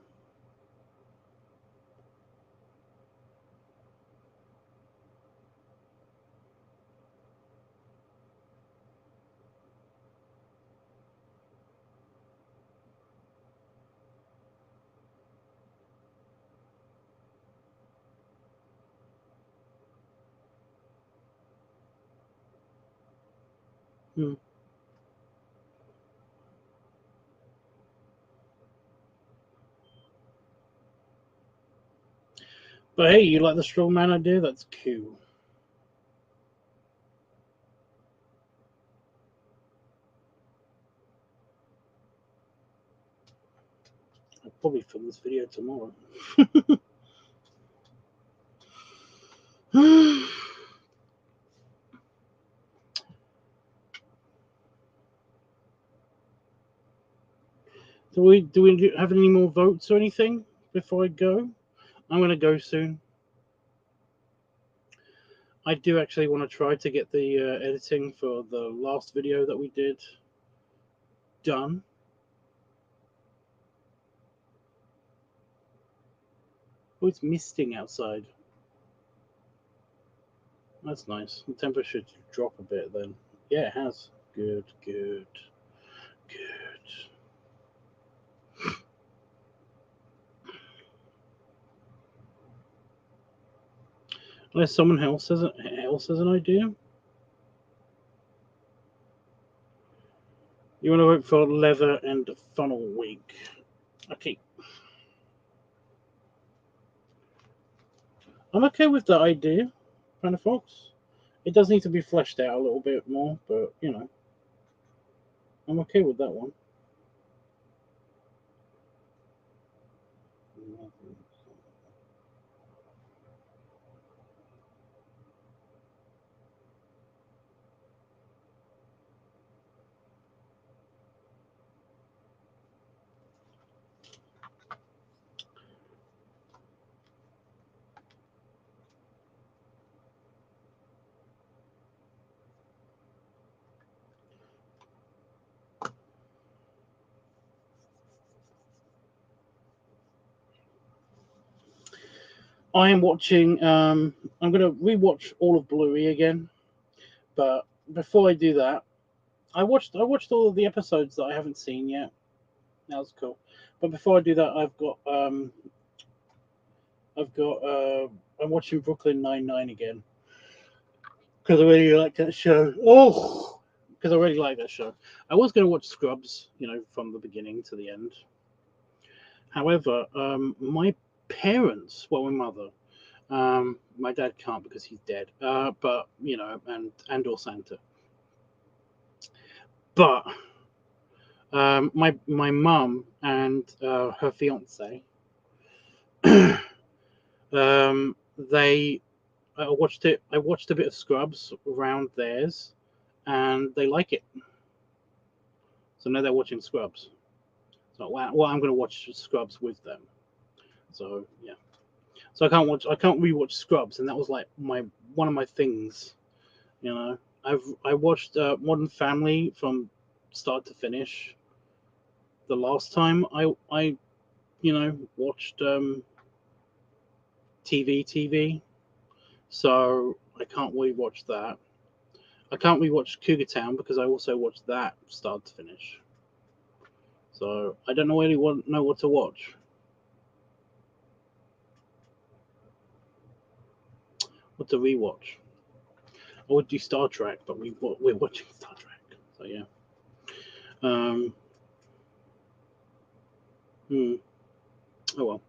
Hmm. But hey, you like the strongman idea? That's cool. I'll probably film this video tomorrow. Do we have any more votes or anything before I go? I'm gonna go soon. I do actually want to try to get the editing for the last video that we did done. Oh, it's misting outside. That's nice. The temperature should drop a bit then. Yeah, it has. Good, good, good. Unless someone else has an idea. You want to vote for leather and funnel wig. Okay. I'm okay with the idea, kind of Fox. It does need to be fleshed out a little bit more, but you know, I'm okay with that one. I am watching. I'm gonna rewatch all of Bluey again, but before I do that, I watched all of the episodes that I haven't seen yet. That was cool. But before I do that, I'm watching Brooklyn Nine-Nine again because I really like that show. Oh because I really like that show. I was going to watch Scrubs, from the beginning to the end. However, my parents, well, my mother, my dad can't because he's dead, but and or Santa. But my mum and her fiance, they watched it. I watched a bit of Scrubs around theirs, and they like it. So now they're watching Scrubs. So well, I'm going to watch Scrubs with them. So yeah. So I can't rewatch Scrubs, and that was like one of my things. I watched Modern Family from start to finish. The last time I watched TV, so I can't rewatch that. I can't rewatch Cougar Town because I also watched that start to finish. So I don't really know what to watch. What to rewatch? I would do Star Trek, but we're watching Star Trek. So yeah. Oh well.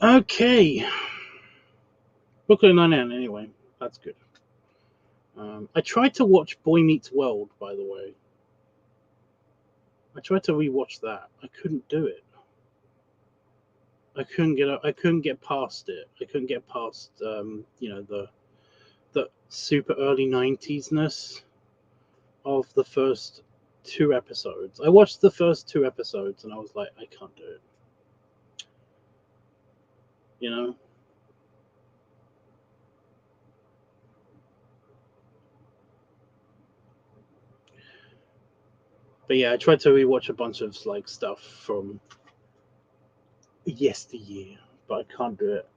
Okay. Brooklyn Nine-Nine. Anyway, that's good. I tried to watch Boy Meets World, by the way. I tried to rewatch that. I couldn't do it. I couldn't get past it. I couldn't get past the super early 90s-ness of the first 2 episodes. I watched the first 2 episodes and I was like, I can't do it. But yeah, I tried to rewatch a bunch of like stuff from yesteryear, but I can't do it.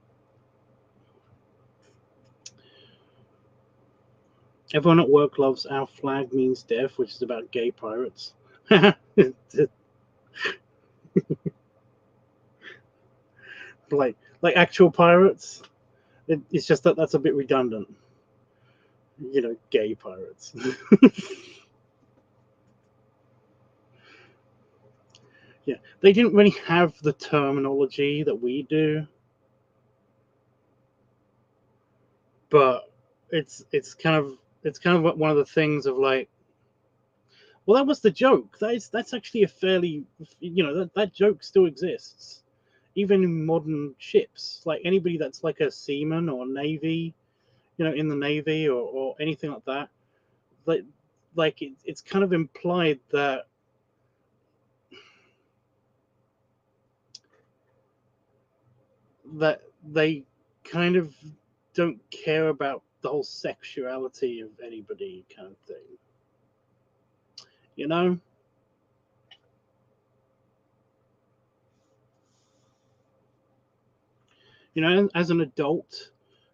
Everyone at work loves Our Flag Means Death, which is about gay pirates. like actual pirates. It's just that's a bit redundant. Gay pirates. Yeah, they didn't really have the terminology that we do, but it's kind of one of the things of like, well, that was the joke. That's actually a fairly, that joke still exists, even in modern ships. Like anybody that's like a seaman or navy, in the navy or anything like that, it's kind of implied that they kind of don't care about the whole sexuality of anybody kind of thing. As an adult,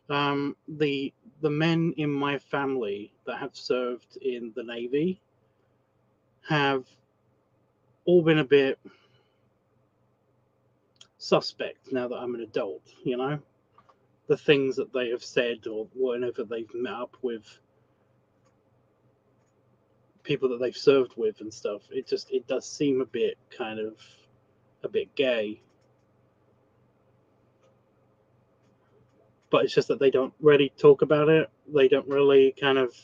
the men in my family that have served in the Navy have all been a bit suspect now that I'm an adult, the things that they have said or whenever they've met up with people that they've served with and stuff. It does seem a bit gay. But it's just that they don't really talk about it. They don't really kind of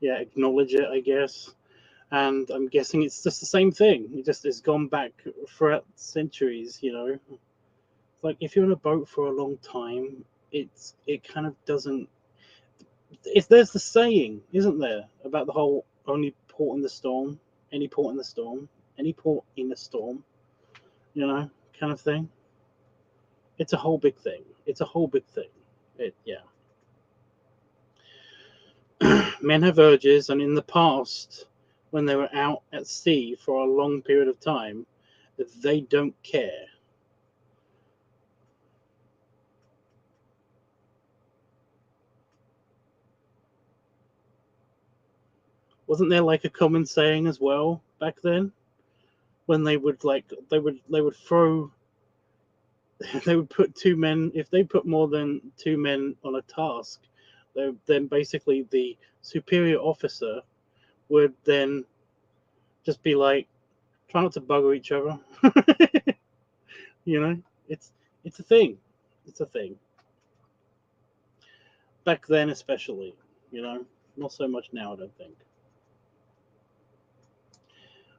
acknowledge it, I guess. And I'm guessing it's just the same thing. It's gone back throughout centuries, Like if you're in a boat for a long time, it kind of doesn't. There's the saying, isn't there, about the whole only port in the storm, any port in the storm, any port in the storm, kind of thing. It's a whole big thing. Men have urges, and in the past, when they were out at sea for a long period of time, they don't care. Wasn't there like a common saying as well back then, when they would throw, they would put 2 men, if they put more than 2 men on a task, then basically the superior officer would then just be like, try not to bugger each other. You know, it's a thing. It's a thing. Back then, especially, you know, not so much now. I don't think.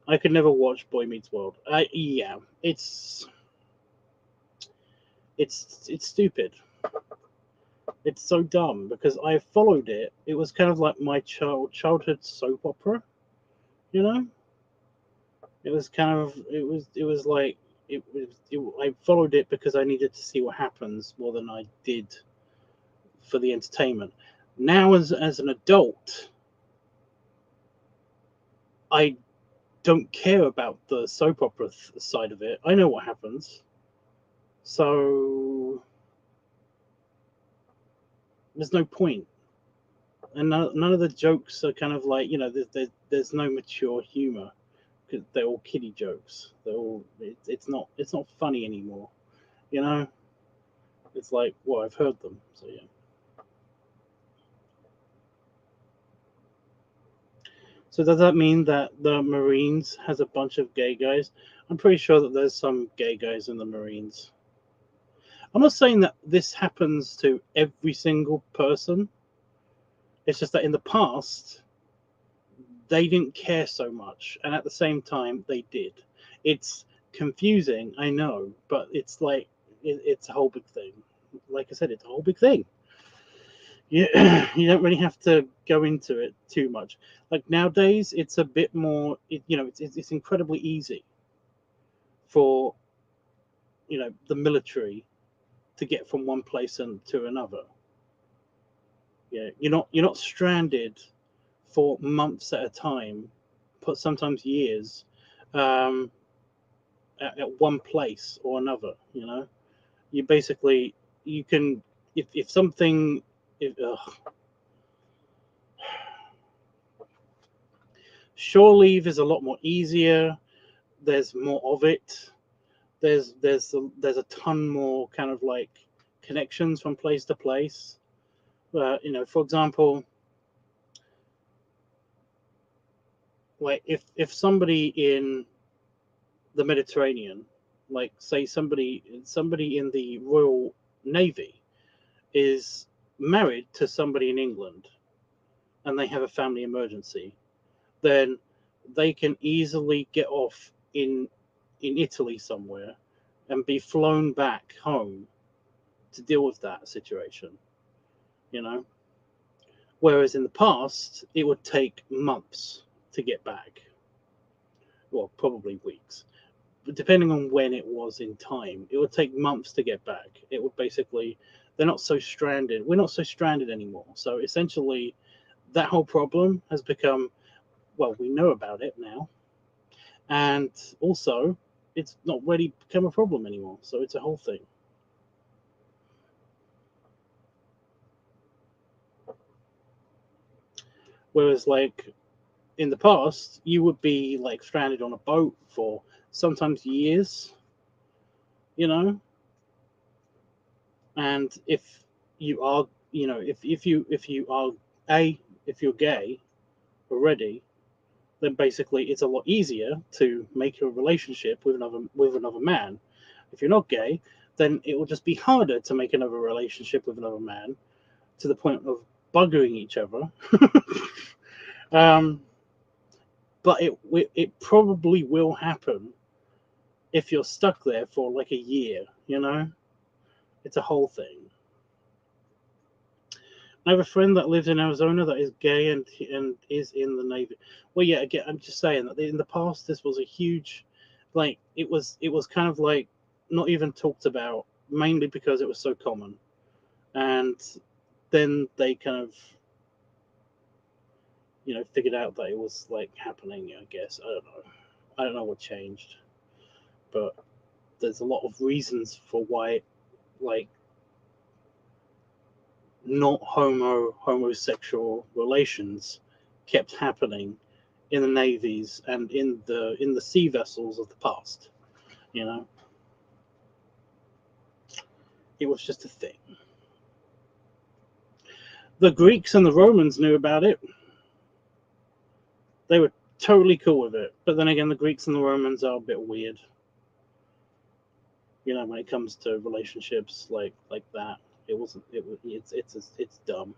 I could never watch Boy Meets World. Yeah, it's stupid. It's so dumb because I followed it. It was kind of like my childhood soap opera. You know, it was kind of it was like I followed it because I needed to see what happens more than I did for the entertainment. Now, as an adult, I don't care about the soap opera side of it. I know what happens, so there's no point. And none of the jokes are kind of like, you know, there's no mature humor because they're all kiddie jokes. They're all it's not funny anymore. You know, it's like, well, I've heard them, so yeah. So does that mean that the Marines has a bunch of gay guys? I'm pretty sure that there's some gay guys in the Marines. I'm not saying that this happens to every single person. It's just that in the past, they didn't care so much, and at the same time, they did. It's confusing, I know, but it's like it's a whole big thing. Like I said, it's a whole big thing. You you don't really have to go into it too much. Like nowadays, it's a bit more. You know, it's incredibly easy for the military to get from one place and to another. Yeah, you're not stranded for months at a time, but sometimes years, um, at one place or another. You basically you can if something if, shore leave is a lot more easier. There's more of it. There's a ton more kind of like connections from place to place. For example, like if somebody in the Mediterranean, like say somebody in the Royal Navy, is married to somebody in England, and they have a family emergency, then they can easily get off in Italy somewhere and be flown back home to deal with that situation. You know, whereas in the past it would take months to get back, well, probably weeks. But depending on when it was in time, it would take months to get back. It would basically, they're not so stranded. We're not so stranded anymore. So essentially, that whole problem has become, well, we know about it now. And also, it's not really become a problem anymore. So it's a whole thing. Whereas, like, in the past, you would be like stranded on a boat for sometimes years, you know. And if you are, if you are if you're gay already, then basically it's a lot easier to make a relationship with another man. If you're not gay, then it will just be harder to make another relationship with another man to the point of buggering each other. um, but it probably will happen if you're stuck there for like a year. It's a whole thing. I have a friend that lives in Arizona that is gay and is in the Navy. Well, yeah, again, I'm just saying that in the past this was a huge, like it was kind of like not even talked about, mainly because it was so common, and then they kind of figured out that it was like happening. I guess I don't know what changed, but there's a lot of reasons for why, like, not homosexual relations kept happening in the navies and in the sea vessels of the past. You know, it was just a thing. The Greeks and the Romans knew about it. They were totally cool with it. But then again, the Greeks and the Romans are a bit weird. You know, when it comes to relationships like that, it's dumb.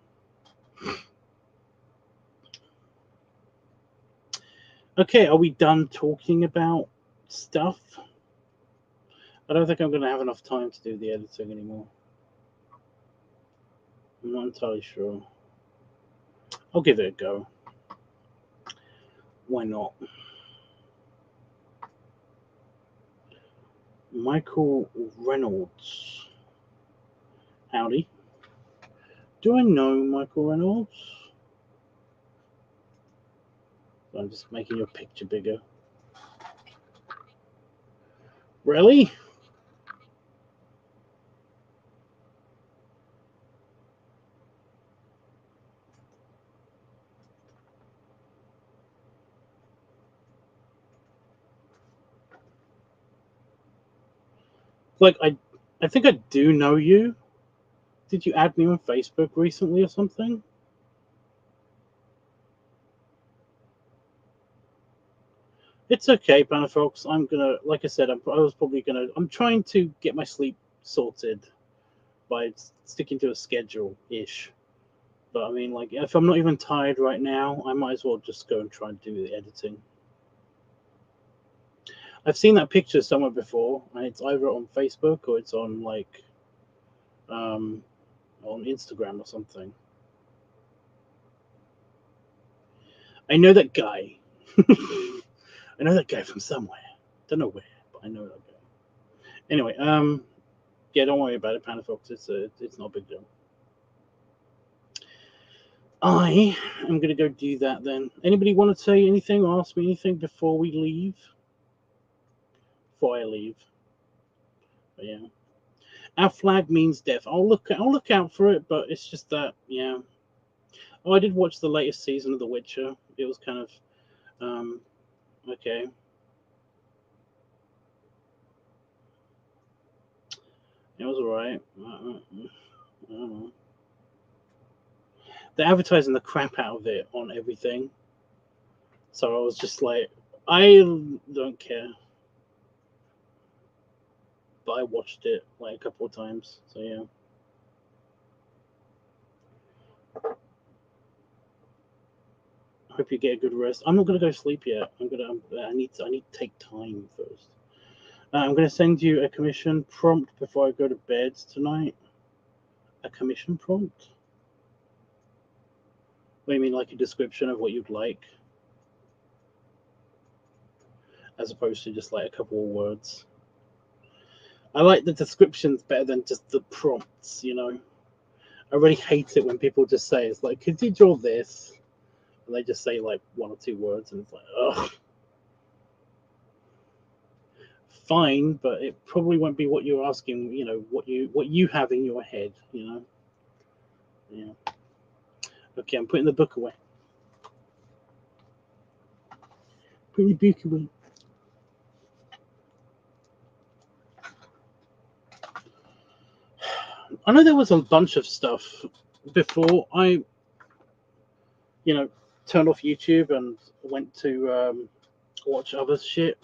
Okay, are we done talking about stuff? I don't think I'm going to have enough time to do the editing anymore. I'm not entirely sure. I'll give it a go. Why not? Michael Reynolds. Howdy. Do I know Michael Reynolds? I'm just making your picture bigger. Really? Like, I think I do know you. Did you add me on Facebook recently or something? It's okay, Panafox. I'm gonna, like I said, I'm trying to get my sleep sorted by sticking to a schedule-ish. But I mean, like, if I'm not even tired right now, I might as well just go and try and do the editing. I've seen that picture somewhere before, and it's either on Facebook or it's on, like, on Instagram or something. I know that guy. I know that guy from somewhere. Don't know where, but I know that guy. Anyway, yeah, don't worry about it, Panafox. It's not a big deal. I am gonna go do that then. Anybody want to say anything or ask me anything before we leave? Before I leave. But yeah. Our flag means death. I'll look out for it, but it's just that, yeah. Oh, I did watch the latest season of The Witcher. It was kind of okay. It was alright. I don't know. They're advertising the crap out of it on everything. So I was just like, I don't care. But I watched it like a couple of times. So yeah. I hope you get a good rest. I'm not gonna go sleep yet. I need to take time first. I'm gonna send you a commission prompt before I go to bed tonight. A commission prompt? What do you mean, like a description of what you'd like? As opposed to just like a couple of words. I like the descriptions better than just the prompts, you know. I really hate it when people just say, it's like, could you draw this? And they just say like one or two words, and it's like, ugh. Fine, but it probably won't be what you're asking, you know, what you have in your head, you know. Yeah. Okay, I'm putting the book away. Put your book away. I know there was a bunch of stuff before I, you know, turned off YouTube and went to watch other shit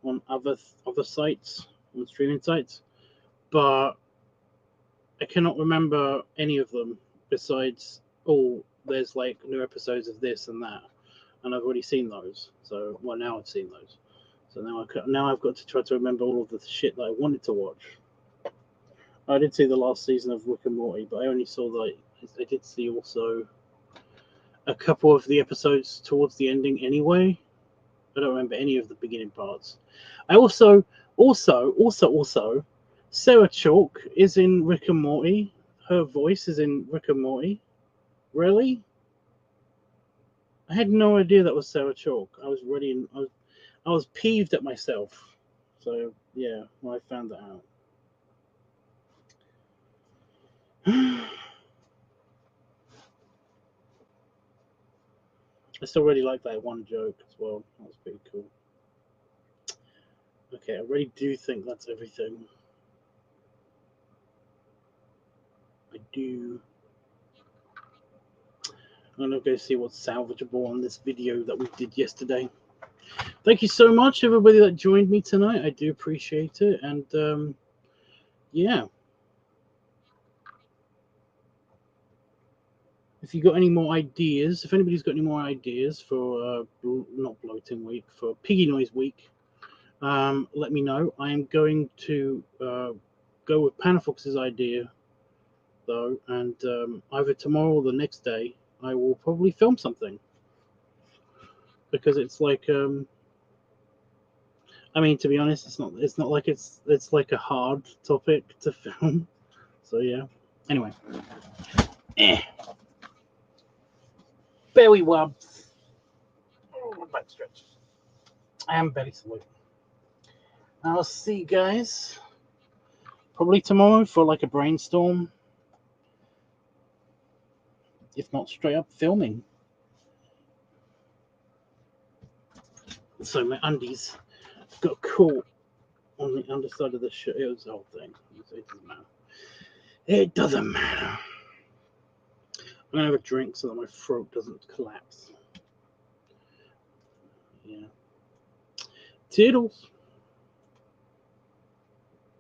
on other sites, on streaming sites, but I cannot remember any of them besides, oh, there's like new episodes of this and that, and I've already seen those. So, well, now I've seen those. So now I've got to try to remember all of the shit that I wanted to watch. I did see the last season of Rick and Morty, but I only saw I did see also a couple of the episodes towards the ending anyway. I don't remember any of the beginning parts. I also, Sarah Chalk is in Rick and Morty. Her voice is in Rick and Morty. Really? I had no idea that was Sarah Chalk. I was ready. I was peeved at myself. So yeah, when I found that out. I still really like that one joke as well. That was pretty cool. Okay, I really do think that's everything. I do. I'm gonna go see what's salvageable on this video that we did yesterday. Thank you so much, everybody that joined me tonight. I do appreciate it, and yeah. If you got any more ideas, if anybody's got any more ideas for not bloating week, for piggy noise week, let me know. I am going to go with Panafox's idea though, and either tomorrow or the next day I will probably film something, because it's like I mean, to be honest, it's not like it's like a hard topic to film. So yeah. Anyway. Belly wubs. Oh, back stretch. I am belly salute. I'll see you guys probably tomorrow for like a brainstorm. If not straight up filming. So my undies got caught on the underside of the shirt. It was the whole thing. It doesn't matter. It doesn't matter. I'm gonna have a drink so that my throat doesn't collapse. Yeah. Toodles.